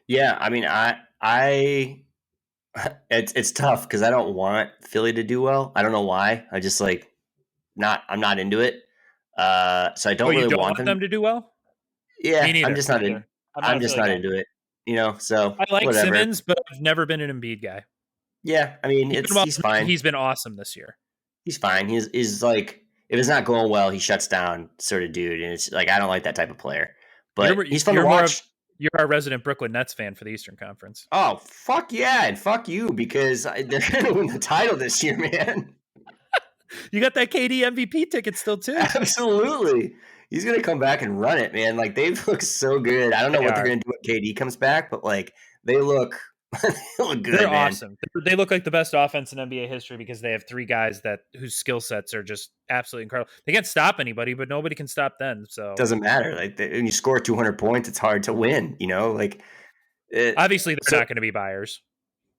Yeah, I mean, I it's tough because I don't want Philly to do well. I don't know why. I just like I'm not into it. So I Oh, don't you really don't want want them. them to do well? Me Yeah, I'm neither. just Me not in. neither. I'm not a I'm just Philly not guy. into it. So I like whatever. Simmons, but I've never been an Embiid guy. Yeah, I mean, he's fine. He's been awesome this year. He's fine. He's like if it's not going well, he shuts down, sort of dude. And it's like I don't like that type of player, but he's fun to You're more of watch. you're our resident Brooklyn Nets fan for the Eastern Conference. Oh fuck yeah, and fuck you because they're gonna win the title this year, man. You got that KD MVP ticket still too. Absolutely. He's gonna come back and run it, man. Like they look so good. I don't know They what they're are. gonna do when KD comes back, but like they look they look They're good, man. awesome. They look like the best offense in NBA history because they have three guys that whose skill sets are just absolutely incredible. They can't stop anybody, but nobody can stop them. So Doesn't matter. Like when you score 200 points, it's hard to win. Like it. obviously they're So not going to be buyers.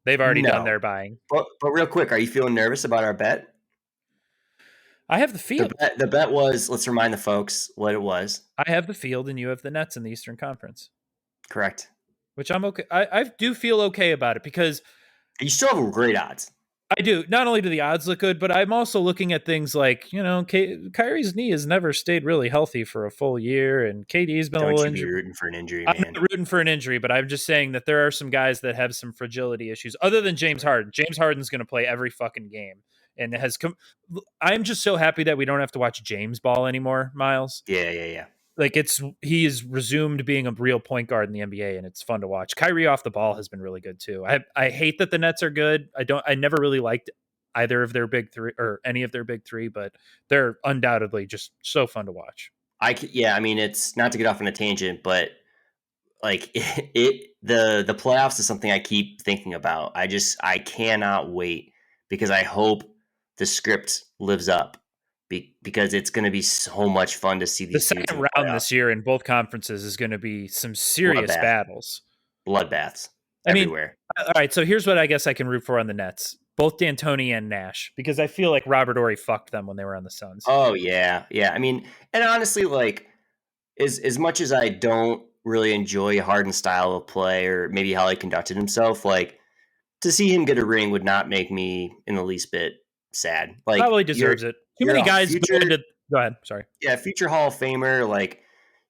They've already done no, their buying. but real quick, are you feeling nervous about our bet? I have the field. The bet was. Let's remind the folks what it was. I have the field, and you have the Nets in the Eastern Conference, Correct. which I'm okay. I do feel okay about it because You still have great odds. I do. Not only do the odds look good, but I'm also looking at things like, Kyrie's knee has never stayed really healthy for a full year, and KD's been a Don't little you be injured. rooting for an injury, I'm man. not rooting for an injury, but I'm just saying that there are some guys that have some fragility issues other than James Harden. James Harden's going to play every fucking game and has come. I'm just so happy that we don't have to watch James ball anymore, Myles. Yeah. Like he has resumed being a real point guard in the NBA, and it's fun to watch. Kyrie off the ball has been really good too. I hate that the Nets are good. I never really liked either of their big three or any of their big three, but they're undoubtedly just so fun to watch. Yeah. I mean, it's not to get off on a tangent, but like the playoffs is something I keep thinking about. I cannot wait because I hope the script lives up because it's going to be so much fun to see The these dudes in second the round playoffs. this year in both conferences is going to be some serious Bloodbath, battles. bloodbaths I mean, everywhere. all right, so here's what I guess I can root for on the Nets. Both D'Antoni and Nash, because I feel like Robert Ory fucked them when they were on the Suns. Oh yeah. I mean, and honestly, like as much as I don't really enjoy Harden's style of play or maybe how he conducted himself, like to see him get a ring would not make me in the least bit sad. Like Probably deserves it. Too you're many a guys go future into. Go ahead. Sorry. future Hall of Famer. Like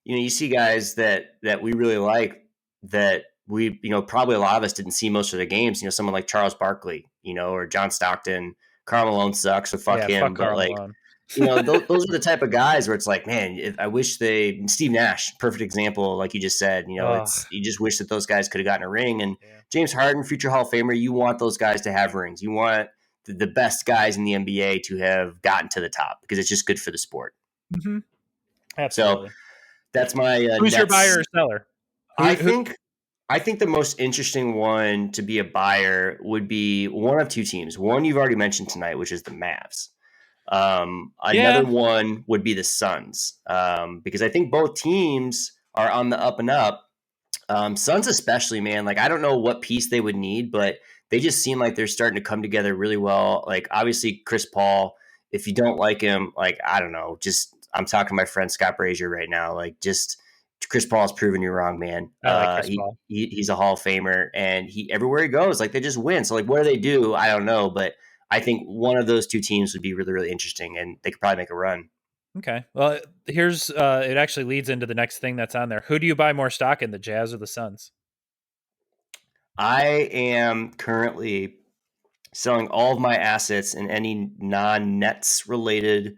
you see guys that we really like that we probably a lot of us didn't see most of the games. Someone like Charles Barkley, or John Stockton. Karl Malone sucks, so fuck Yeah, him. fuck But Karl like Malone. those are the type of guys where it's like, man, I wish Steve Nash, perfect example, like you just said, Oh, it's, you just wish that those guys could have gotten a ring. And yeah. James Harden, future Hall of Famer, you want those guys to have rings. You want the best guys in the NBA to have gotten to the top because it's just good for the sport. Mm-hmm. So Absolutely. that's my Who's your Nets. buyer or seller? I think I think the most interesting one to be a buyer would be one of two teams. One you've already mentioned tonight, which is the Mavs. Another Yeah, one would be the Suns, because I think both teams are on the up and up. Suns especially, man. Like I don't know what piece they would need, but they just seem like they're starting to come together really well. Like obviously Chris Paul. If you don't like him, like I don't know, just I'm talking to my friend Scott Brazier right now. Like just Chris Paul's proven you wrong, man. I like Chris Paul. He's a Hall of Famer, and he everywhere he goes, like they just win. So like, what do they do? I don't know, but I think one of those two teams would be really really interesting, and they could probably make a run. Okay. Well, here's it actually leads into the next thing that's on there. Who do you buy more stock in, the Jazz or the Suns? I am currently selling all of my assets in any non-Nets related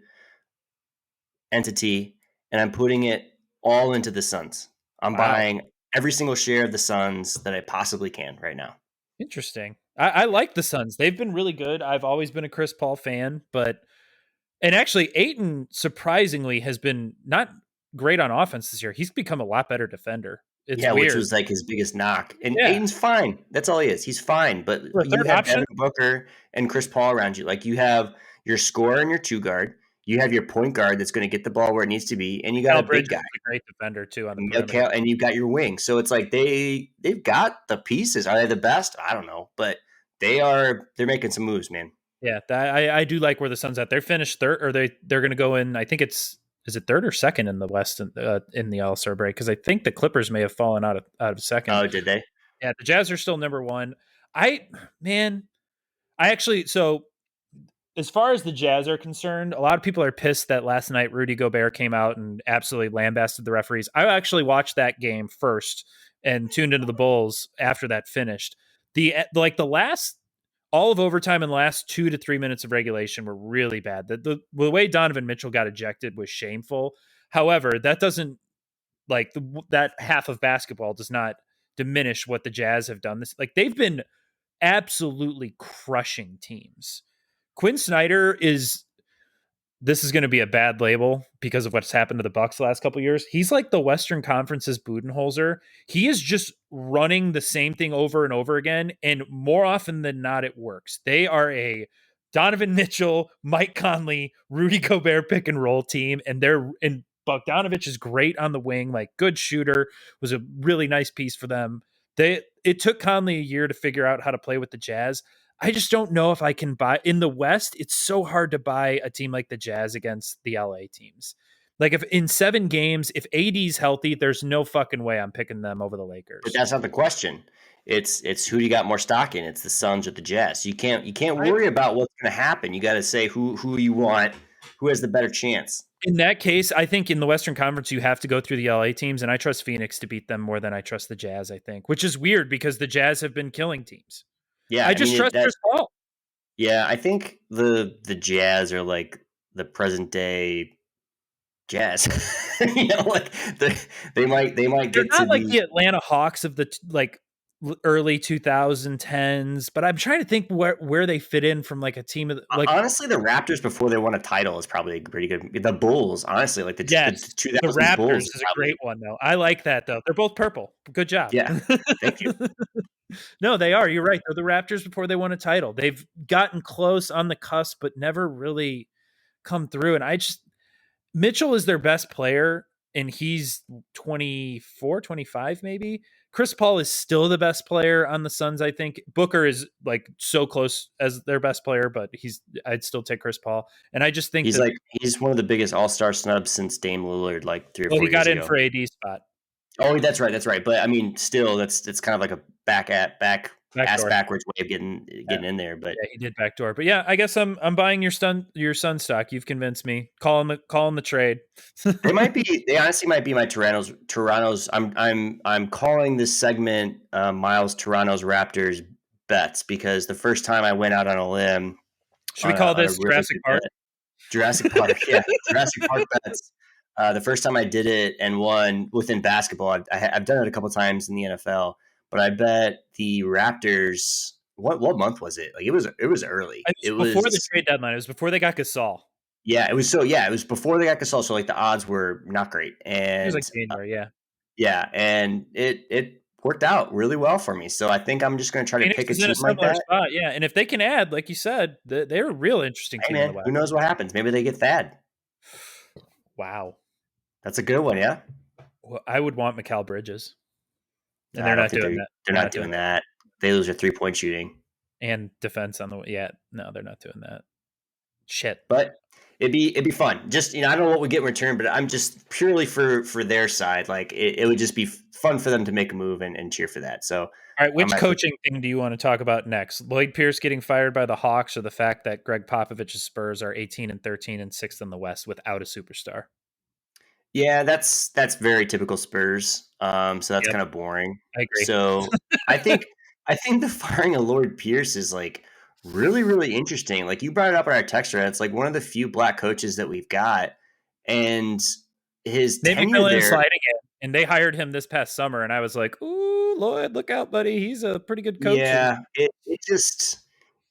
entity, and I'm putting it all into the Suns. I'm Wow. buying every single share of the Suns that I possibly can right now. Interesting. I like the Suns. They've been really good. I've always been a Chris Paul fan, but and actually Aiton surprisingly has been not great on offense this year. He's become a lot better defender. It's Yeah, which weird. was like his biggest knock. And Yeah. Aiden's fine. That's all he is. He's fine. But For a you third have option, Devin Booker and Chris Paul around you. Like you have your scorer and your two guard. You have your point guard that's going to get the ball where it needs to be, and you got Cal a big Bridges guy. is a great defender too on the And perimeter. you've got your wing. So it's like they've got the pieces. Are they the best? I don't know, but they're making some moves, man. Yeah, I do like where the Suns at. They're finished third, or they're going to go in. I think it's is it third or second in the West in the All Star break because I think the Clippers may have fallen out of second. Oh, did they? Yeah, the Jazz are still number one. I man, I actually so as far as the Jazz are concerned, a lot of people are pissed that last night Rudy Gobert came out and absolutely lambasted the referees. I actually watched that game first and tuned into the Bulls after that finished. The last all of overtime and the last 2 to 3 minutes of regulation were really bad. The way Donovan Mitchell got ejected was shameful. However, that doesn't that half of basketball does not diminish what the Jazz have done. This like they've been absolutely crushing teams. Quinn Snyder is this is going to be a bad label because of what's happened to the Bucks the last couple of years. He's like the Western Conference's Budenholzer. He is just running the same thing over and over again, and more often than not, it works. They are a Donovan Mitchell, Mike Conley, Rudy Gobert pick and roll team, and Bogdanovich is great on the wing, like good shooter, was a really nice piece for them. It took Conley a year to figure out how to play with the Jazz. I just don't know if I can buy in the West. It's so hard to buy a team like the Jazz against the LA teams. Like if in 7 games, if AD's healthy, there's no fucking way I'm picking them over the But Lakers. that's not the question. It's who you got more stock in. It's the Suns or the Jazz. You can't I worry about what's going to happen. You got to say who you want, who has the better chance. In that case, I think in the Western Conference you have to go through the LA teams, and I trust Phoenix to beat them more than I trust the Jazz. I think, which is weird because the Jazz have been killing teams. Yeah, I I just mean trust Chris Paul. yeah, I think the Jazz are like the present day Jazz. Like they might They're get to not like be. the Atlanta Hawks of the early 2010s, but I'm trying to think where they fit in from like a team of like Honestly, the Raptors before they won a title is probably pretty good. The Bulls, honestly, like the yes, the 2000s Raptors Bulls is is a great probably. one though. I like that though. They're both purple. Good job. Yeah, thank you. No, they are. You're right. They're the Raptors before they won a title. They've gotten close on the cusp, but never really come through. And I just Mitchell is their best player, and he's 24, 25, maybe. Chris Paul is still the best player on the Suns, I think. Booker is like so close as their best player, but I'd still take Chris Paul. And I just think that He's one of the biggest All-Star snubs since Dame Lillard like 3 or well, 4 he years got in ago. for AD spot. Oh, that's right, that's right. But I mean, still, that's kind of like a back ass Backdoor. backwards way of Yeah. getting in there. But Yeah, he did backdoor. But yeah, I guess I'm buying your Sun stock. You've convinced me. Call him the trade. they honestly might be my Toronto's. I'm calling this segment Myles Toronto's Raptors bets because the first time I went out on a limb Should we call on a this really Jurassic good Park? bet. Jurassic Park, yeah, Jurassic Park bets. The first time I did it and won within basketball, I've done it a couple times in the NFL, but I bet the Raptors. What month was it? Like it was early. It It was before the was trade deadline. It was before they got Gasol. yeah. It was before they got Gasol, so like the odds were not great, It was and like January, yeah. yeah, and it worked out really well for me. So I think I'm just going to try to Phoenix pick a is in a team like similar that. spot, yeah. And if they can add, like you said, they're a real interesting Hey team in the man, West. who knows what happens? Maybe they get Thad. Wow. That's a good one, yeah. Well, I would want Mikal Bridges, and I they're don't not think doing that. they're They're not not doing doing that. that. They lose their 3-point shooting. And defense on the way. Yeah, no, they're not doing that. Shit. But it'd be fun. Just I don't know what we get in return, but I'm just purely for their side. Like it would just be fun for them to make a move and cheer for that. So All right, I which might put coaching thing do you want to talk about next? Lloyd Pierce getting fired by the Hawks, or the fact that Greg Popovich's Spurs are 18 and 13 and sixth in the West without a superstar? Yeah, that's very typical Spurs. So that's Yep, kind of boring. I agree. So I think I think the firing of Lord Pierce is like really, really interesting. Like you brought it up in our text thread. It's like one of the few black coaches that we've got. And his Nate tenure McMillan is there, sliding in, and they hired him this past summer, and I was like, "Ooh, Lloyd, look out, buddy! He's a pretty good coach." And yeah, it just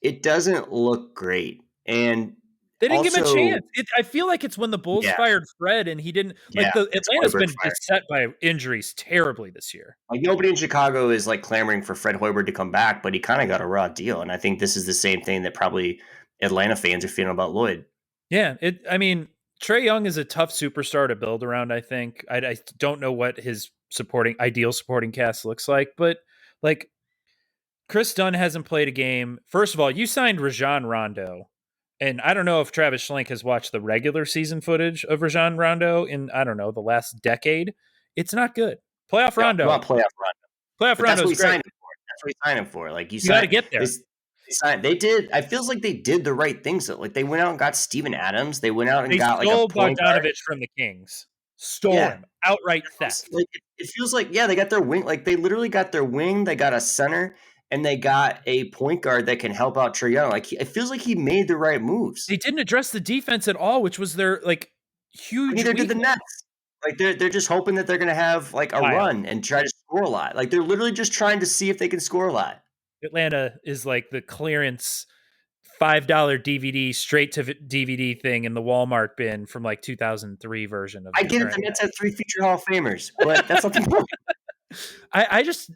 it doesn't look great. And they didn't give him a also, chance. I feel like it's when the Bulls yeah, fired Fred, and he didn't yeah, like the it's Atlanta's Hoiberg been fire. beset by injuries terribly this year. Like nobody in Chicago is like clamoring for Fred Hoiberg to come back, but he kind of got a raw deal. And I think this is the same thing that probably Atlanta fans are feeling about Lloyd. Yeah, I mean, Trey Young is a tough superstar to build around. I think I don't know what his ideal supporting cast looks like, but like Chris Dunn hasn't played a game. First of all, you signed Rajon Rondo, and I don't know if Travis Schlenk has watched the regular season footage of Rajon Rondo in I don't know the last decade. It's not good. Playoff No, you Rondo, want playoff run, playoff but that's Rondo what is he great. signed him for. That's what he signed him for. Like you You got to signed, get they, there. they signed. They did. I feels like they did the right things. Like they went out and got Steven Adams. They went out and They got like a stole point guard. Bogdanovich from the Kings. Stole Yeah, him. Outright theft. it feels like yeah, they got their wing. Like they literally got their wing. They got a center, and they got a point guard that can help out Trae Young. Like it feels like he made the right moves. They didn't address the defense at all, which was their like And huge neither did the weakness. Nets. Like they're just hoping that they're going to have like a Wild. run and try to score a lot. Like they're literally just trying to see if they can score a lot. Atlanta is like the clearance $5 DVD straight to DVD thing in the Walmart bin from like 2003 version of I the get it. The current. Nets have 3 future Hall of Famers, but that's not the point. I just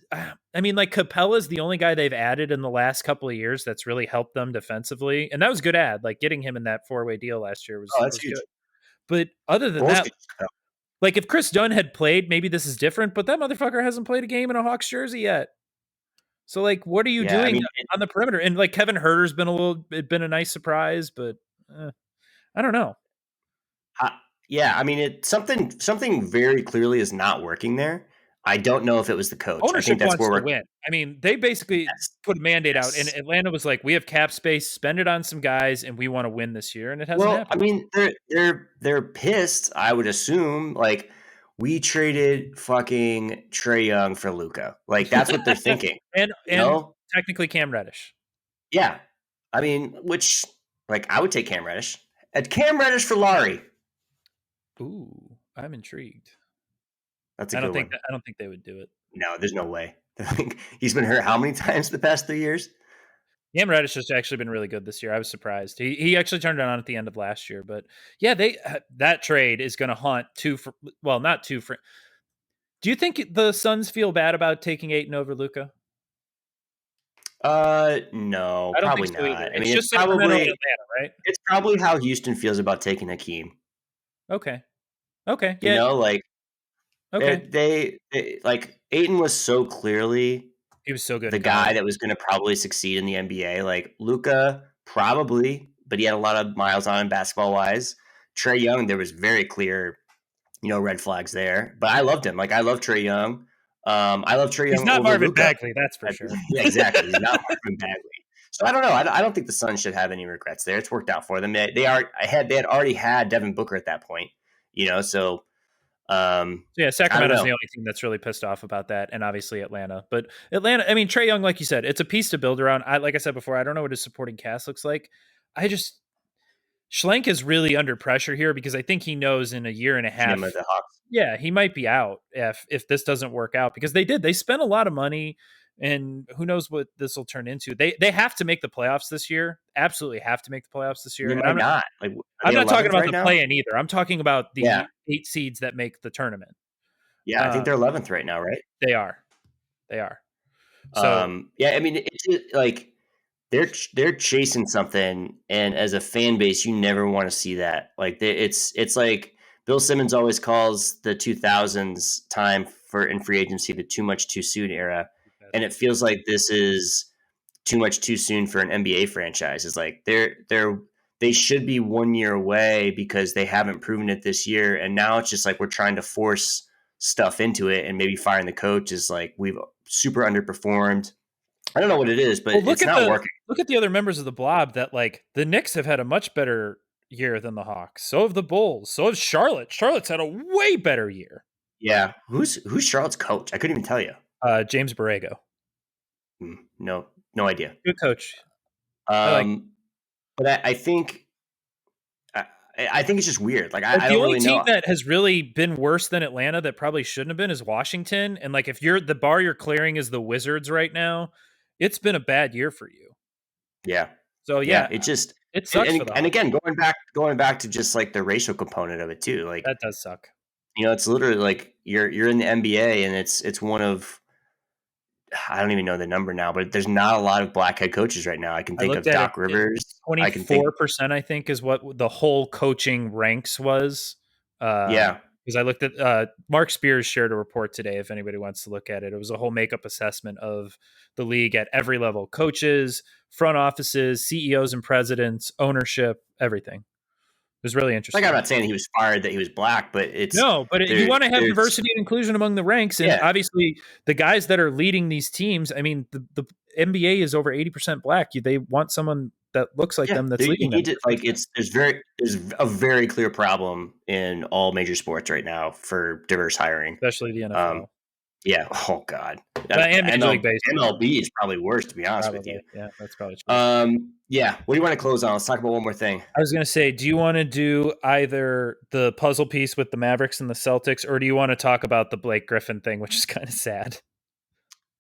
I mean like Capella's the only guy they've added in the last couple of years that's really helped them defensively, and that was a good ad. Like getting him in that 4-way deal last year Oh, that's was good. huge. But other than Bulls that, could just cut. like if Chris Dunn had played, maybe this is different. But that motherfucker hasn't played a game in a Hawks jersey yet. So like, what are you Yeah, I doing mean, on the perimeter? And like Kevin Herter's been a nice surprise, but I don't know. uh, yeah, I mean, something very clearly is not working there. I don't know if it was the coach. I think Ownership that's wants where to we're. win. I mean, they basically Yes, put a mandate out, and yes. Atlanta was like, "We have cap space, spend it on some guys, and we want to win this year." And it hasn't Well, I happened. mean, they're pissed. I would assume like we traded fucking Trey Young for Luca. Like that's what they're thinking. You And know? technically Cam Reddish. Yeah. I mean, which like I would take Cam Reddish. At Cam Reddish for Laurie. Ooh, I'm intrigued. That's a good one. I don't think they would do it. No, there's no way. He's been hurt how many times the past 3 years? Cam Reddish has actually been really good this year. I was surprised. He actually turned it on at the end of last year, but yeah, they that trade is going to haunt not two for. Do you think the Suns feel bad about taking Aiton over Luca? No, I don't think probably so either. not. I It's mean, just Sacramento and Atlanta, right? it's probably how Houston feels about taking Hakeem. Okay. Okay. You Yeah. know, like Okay. they like Aiton was so clearly He was so good the in guy college. that was going to probably succeed in the NBA. Like Luca, probably, but he had a lot of miles on him basketball wise. Trey Young, there was very clear, red flags there. But I loved him. Like I love Trey Young. I love Trey He's Young not over Marvin Luca. Bagley, that's for sure. Yeah, exactly. He's not Marvin Bagley. So I don't know. I don't think the Suns should have any regrets there. It's worked out for them. They had already had Devin Booker at that point. So So yeah, I don't Sacramento's know. the only team that's really pissed off about that, and obviously Atlanta. But Atlanta, I mean, Trey Young, like you said, it's a piece to build around. Like I said before, I don't know what his supporting cast looks like. I just Schlenk is really under pressure here because I think he knows in a year and a GM half, of the Hawks. yeah, he might be out if this doesn't work out because they spent a lot of money, and who knows what this will turn into. They have to make the playoffs this year, absolutely have to make the playoffs this year. They And might not. Like are I'm they not talking 11th about right the now? play-in either. I'm talking about Yeah. the 8 seeds that make the tournament. Yeah, I think they're 11th right now, right? They are. They are. So Yeah, I mean, it's just, like they're chasing something, and as a fan base, you never want to see that. Like it's like Bill Simmons always calls the 2000s time for in free agency the too much too soon era, and it feels like this is too much too soon for an NBA franchise. It's like they should be 1 year away because they haven't proven it this year, and now it's just like we're trying to force stuff into it, and maybe firing the coach is like we've super underperformed. I don't know what it is, but well, it's not working. look at the other members of the Blob. That like the Knicks have had a much better year than the Hawks. So have the Bulls. So has Charlotte. Charlotte's had a way better year. Yeah, who's Charlotte's coach? I couldn't even tell you. James Borrego, No, no idea. good coach. I like. Um, but I think I, I think it's just weird. Like Like I the don't only really team know. that has really been worse than Atlanta that probably shouldn't have been is Washington. And like if you're the bar you're clearing is the Wizards right now, it's been a bad year for you. Yeah, So yeah. yeah, It just it sucks for the and Hawks. again going back to just like the racial component of it too. Like That does suck. it's literally like you're in the NBA, and it's one of I don't even know the number now, but there's not a lot of black head coaches right now. I can I think looked of at it. Doc It's Rivers. I can think 24%, I think, is what the whole coaching ranks was. yeah. Because I looked at Mark Spears shared a report today. If anybody wants to look at it, it was a whole makeup assessment of the league at every level: coaches, front offices, CEOs and presidents, ownership, everything. It was really Like I'm interesting. not saying he was fired that he was black, but it's No, but you want to have there's diversity and inclusion among the ranks, and yeah. obviously the guys that are leading these teams. I mean, the NBA is over 80% black. They want someone that looks like Yeah, them that's there, you leading them. need to like there's a very clear problem in all major sports right now for diverse hiring. Especially the Um, NFL. yeah. Oh God, And Major League ML, Baseball, MLB is probably worse, to be honest with probably. you. Yeah, that's probably true. Yeah. What do you want to close on? Let's talk about one more thing. I was going to say, do you want to do either the puzzle piece with the Mavericks and the Celtics, or do you want to talk about the Blake Griffin thing, which is kind of sad?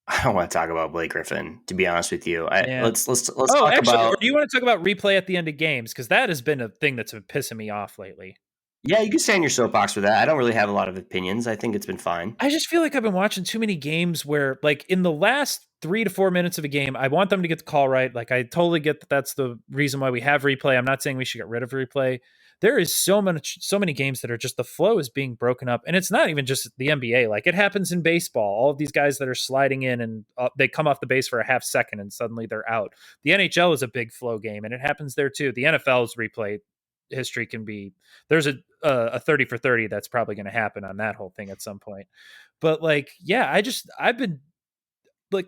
I don't want to talk about Blake Griffin, to be honest with you. Yeah. Let's Oh, talk actually, or about. do you want to talk about replay at the end of games? Because that has been a thing that's been pissing me off lately. Yeah, you can stay on your soapbox for that. I don't really have a lot of opinions. I think it's been fine. I just feel like I've been watching too many games where, like, in the last 3 to 4 minutes of a game, I want them to get the call right. Like, I totally get that that's the reason why we have replay. I'm not saying we should get rid of replay. There is so many games that are just the flow is being broken up, and it's not even just the NBA. Like, it happens in baseball. All of these guys that are sliding in and they come off the base for a half second and suddenly they're out. The NHL is a big flow game, and it happens there too. The NFL's replay history can be there's a 30 for 30 that's probably going to happen on that whole thing at some point. But like, yeah, I've been like,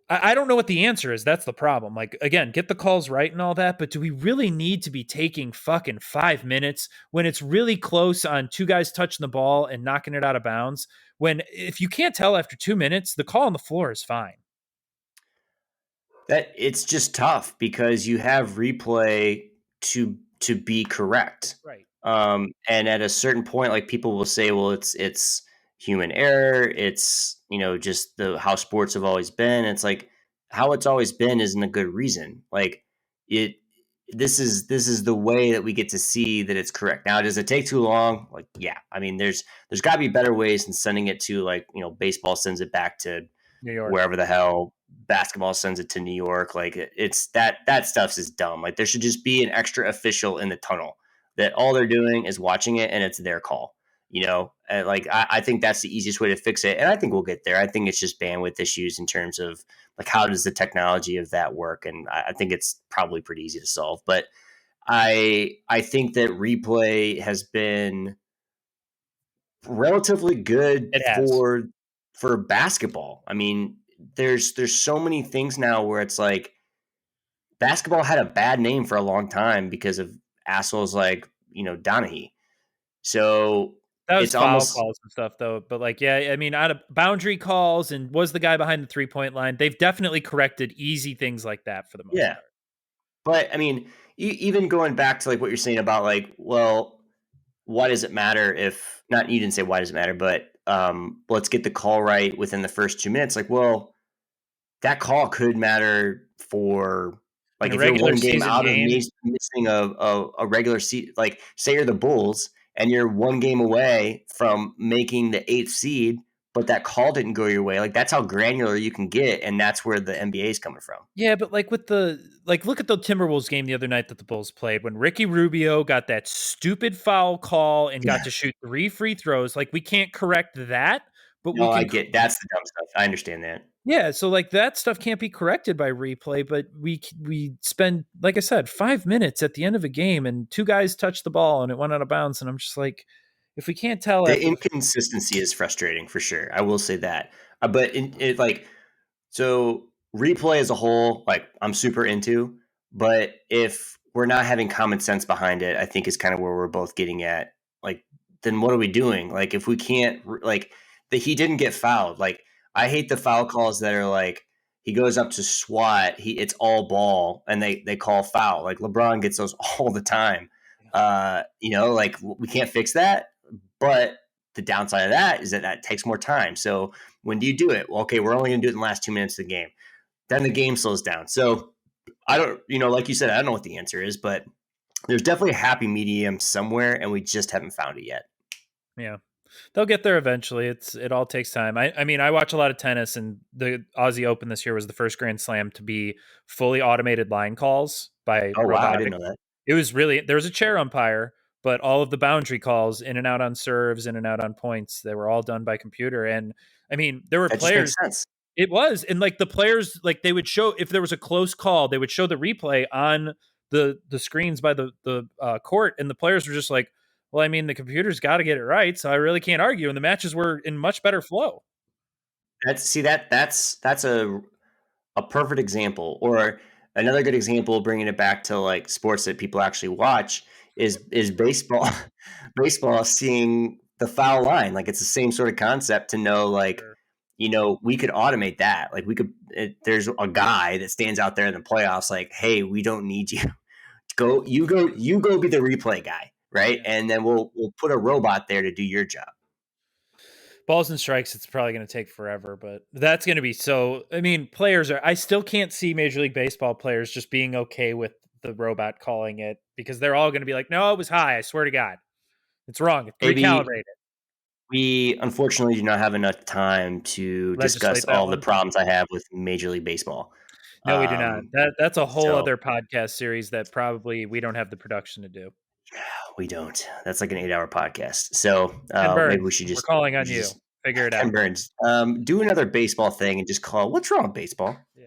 I don't know what the answer is. That's the problem. Like, again, get the calls right and all that, but do we really need to be taking fucking 5 minutes when it's really close on two guys touching the ball and knocking it out of bounds? When if you can't tell after 2 minutes, the call on the floor is fine. That it's just tough because you have replay to be correct. Right. And at a certain point, like people will say, well, it's human error. It's just the how sports have always been. It's like how it's always been isn't a good reason. Like it. This is the way that we get to see that it's correct. Now, does it take too long? Like, yeah. I mean, there's got to be better ways than sending it to like baseball sends it back to New York. wherever the hell basketball sends it to New York. Like it's that stuff's is dumb. Like there should just be an extra official in the tunnel that all they're doing is watching it and it's their call. And like I think that's the easiest way to fix it, and I think we'll get there. I think it's just bandwidth issues in terms of like how does the technology of that work, and I think it's probably pretty easy to solve. But I think that replay has been relatively good It has. for basketball. I mean, there's so many things now where it's like basketball had a bad name for a long time because of assholes like Donahue. So That was it's foul almost calls and stuff, though. But like, yeah, I mean, out of boundary calls and was the guy behind the 3-point line, they've definitely corrected easy things like that for the most yeah. part. But I mean, even going back to like what you're saying about like, well, why does it matter if not? You didn't say why does it matter, but let's get the call right within the first 2 minutes. Like, well, that call could matter for In like a if you're regular one game season out of game, missing a regular seat, like say you're the Bulls and you're one game away from making the eighth seed, but that call didn't go your way. Like that's how granular you can get, and that's where the NBA is coming from. Yeah, but like with the look at the Timberwolves game the other night that the Bulls played when Ricky Rubio got that stupid foul call and got Yeah. to shoot 3 free throws. Like we can't correct that, but we No, I can get that's the dumb stuff. I understand that. yeah, so like that stuff can't be corrected by replay, but we spend like I said 5 minutes at the end of a game and two guys touched the ball and it went out of bounds and I'm just like if we can't tell The after the inconsistency is frustrating for sure. I will say that. But it like so replay as a whole, like I'm super into, but if we're not having common sense behind it, I think is kind of where we're both getting at. Like, then what are we doing? Like, if we can't, like, he didn't get fouled. Like, I hate the foul calls that are like he goes up to swat, it's all ball, and they call foul. Like LeBron gets those all the time. Like we can't fix that, but the downside of that is that takes more time. So when do you do it? Well, okay, we're only going to do it in the last 2 minutes of the game. Then the game slows down. So I don't, like you said, I don't know what the answer is, but there's definitely a happy medium somewhere, and we just haven't found it yet. yeah. They'll get there eventually. It all takes time. I mean, I watch a lot of tennis, and the Aussie Open this year was the first Grand Slam to be fully automated line calls by Oh wow, I didn't robotic. know that. It was really there was a chair umpire, but all of the boundary calls, in and out on serves, in and out on points, they were all done by computer. And I mean, there were That just makes players. sense. It was, and like the players, like they would show if there was a close call, they would show the replay on the screens by the court, and the players were just like, "Well, I mean, the computer's got to get it right, so I really can't argue." And the matches were in much better flow. That's a perfect example, or another good example, bringing it back to like sports that people actually watch is baseball. Baseball, seeing the foul line, like it's the same sort of concept to know, like Sure. we could automate that. Like we could, there's a guy that stands out there in the playoffs, like, hey, we don't need you. You go be the replay guy, right? Yeah. And then we'll put a robot there to do your job. Balls and strikes, it's probably going to take forever, but that's going to be so. I mean, players are. I still can't see Major League Baseball players just being okay with the robot calling it because they're all going to be like, "No, it was high. I swear to God, it's wrong. Maybe Recalibrate it. we unfortunately do not have enough time to discuss Legislate that all the one." problems I have with Major League Baseball. No, we do not. That's a whole So other podcast series that probably we don't have the production to do. we don't. That's like an 8-hour podcast. So Ken maybe Burns, we're calling we on should you. just Figure it Ken out. Burns do another baseball thing and just call what's wrong with baseball. Yeah.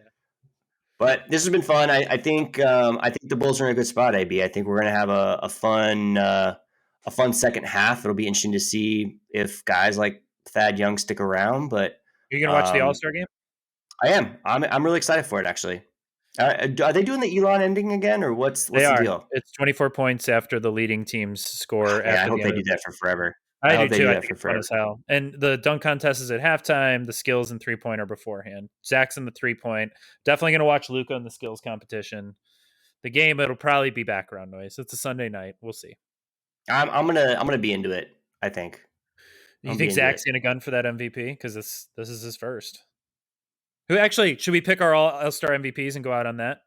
But this has been fun. I think the Bulls are in a good spot. AB. I think we're gonna have a fun second half. It'll be interesting to see if guys like Thad Young stick around. But Are you going to watch the All um, Star game? I am. I'm really excited for it. Actually, are they doing the Elon ending again, or They what's the are. deal? It's 24 points after the leading teams score Man, I after hope the they end do of the that for forever. I I do hope they too. do I that think for it's fun forever. as hell. And the dunk contest is at halftime. The skills and 3-pointer beforehand. Zach's in the 3-point. Definitely going to watch Luca in the skills competition. The game, it'll probably be background noise. It's a Sunday night. We'll see. I'm gonna be into it. I think I'm You gonna be think into Zach's it. going to gun for that MVP? Because this is his first. Who actually should we pick our All Star MVPs and go out on that?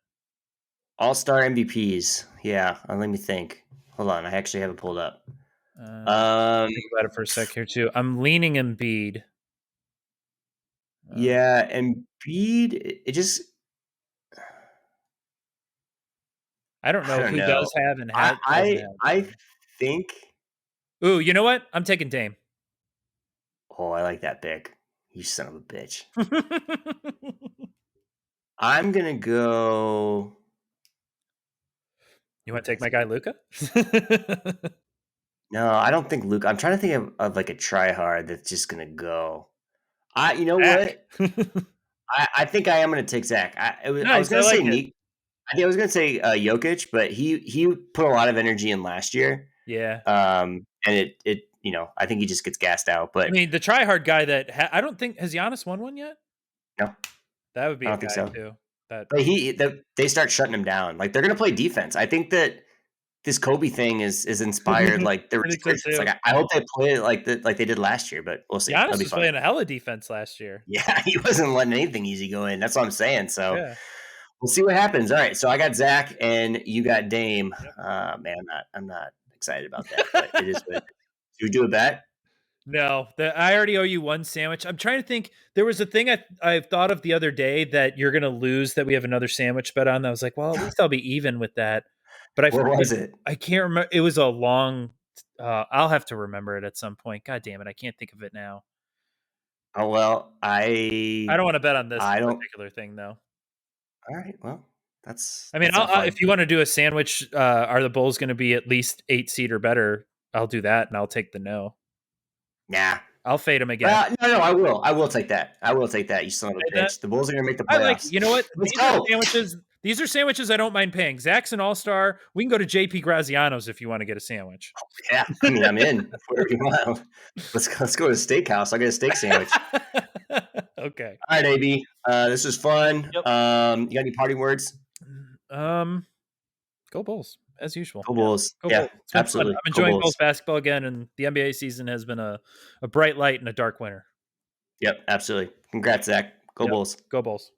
All-Star MVPs. Yeah, let me think. Hold on, I actually have it pulled up. Um, Think about it for a sec here too. I'm leaning Embiid. Uh, yeah, Embiid. It just I don't I know don't who know. does have and I hasn't I had. I think. Ooh, you know what? I'm taking Dame. Oh, I like that pick. You son of a bitch. You I'm gonna go. want to take my guy Luca? No, I don't think Luke. I'm trying to think of like a tryhard that's just gonna go. You know Zach. what? I think I am gonna take Zach. I was Nice. I gonna say like it. Nick. I think I was gonna say Jokic, but he put a lot of energy in last year. Yeah. And it I think he just gets gassed out. I But mean, the tryhard guy that I don't think has Giannis won one yet. no, That would I be a don't think guy so. too. That But they start shutting him down. Like they're gonna play defense. I think that this Kobe thing is inspired like the I think so resurgence. too. Like I hope they play it like they did last year, but we'll see. That'll Giannis be was fun. playing a hella defense last year. Yeah, he wasn't letting anything easy go in. That's what I'm saying. So Yeah. we'll see what happens. All right. So I got Zach and you got Dame. Yep. Man, I'm not excited about that, but it is what it is. Should we do a bet? No, I already owe you one sandwich. I'm trying to think. There was a thing I thought of the other day that you're gonna lose that we have another sandwich bet on. I was like, well, at least I'll be even with that. But I What forget. was it? I can't remember. It was a long. I'll have to remember it at some point. God damn it, I can't think of it now. Oh well, I don't want to bet on this I don't. particular thing though. All right, well, that's I mean, that's not if fun. you want to do a sandwich, are the bowls going to be at least 8 seat or better? I'll do that, and I'll take the no. Nah. I'll fade them again. Well, no, I will. I will take that. I will take that. You son of a Fade that. bitch. The Bulls are gonna make the I like it. playoffs. You know what? Let's go. These are sandwiches I don't mind paying. Zach's an all-star. We can go to JP Graziano's if you want to get a sandwich. Yeah, I mean, I'm in. Whatever you want. Let's go to the steakhouse. I'll get a steak sandwich. Okay. All right, AB. This was fun. Yep. You got any parting words? Um, Go Bulls as usual. Go Yeah. Bulls. Go Yeah, Bulls. It's been fun. absolutely. I'm Go enjoying Bulls Bulls. basketball again, and the NBA season has been a bright light in a dark winter. Yep, absolutely. Congrats, Zach. Go Yep. Bulls. Go Bulls.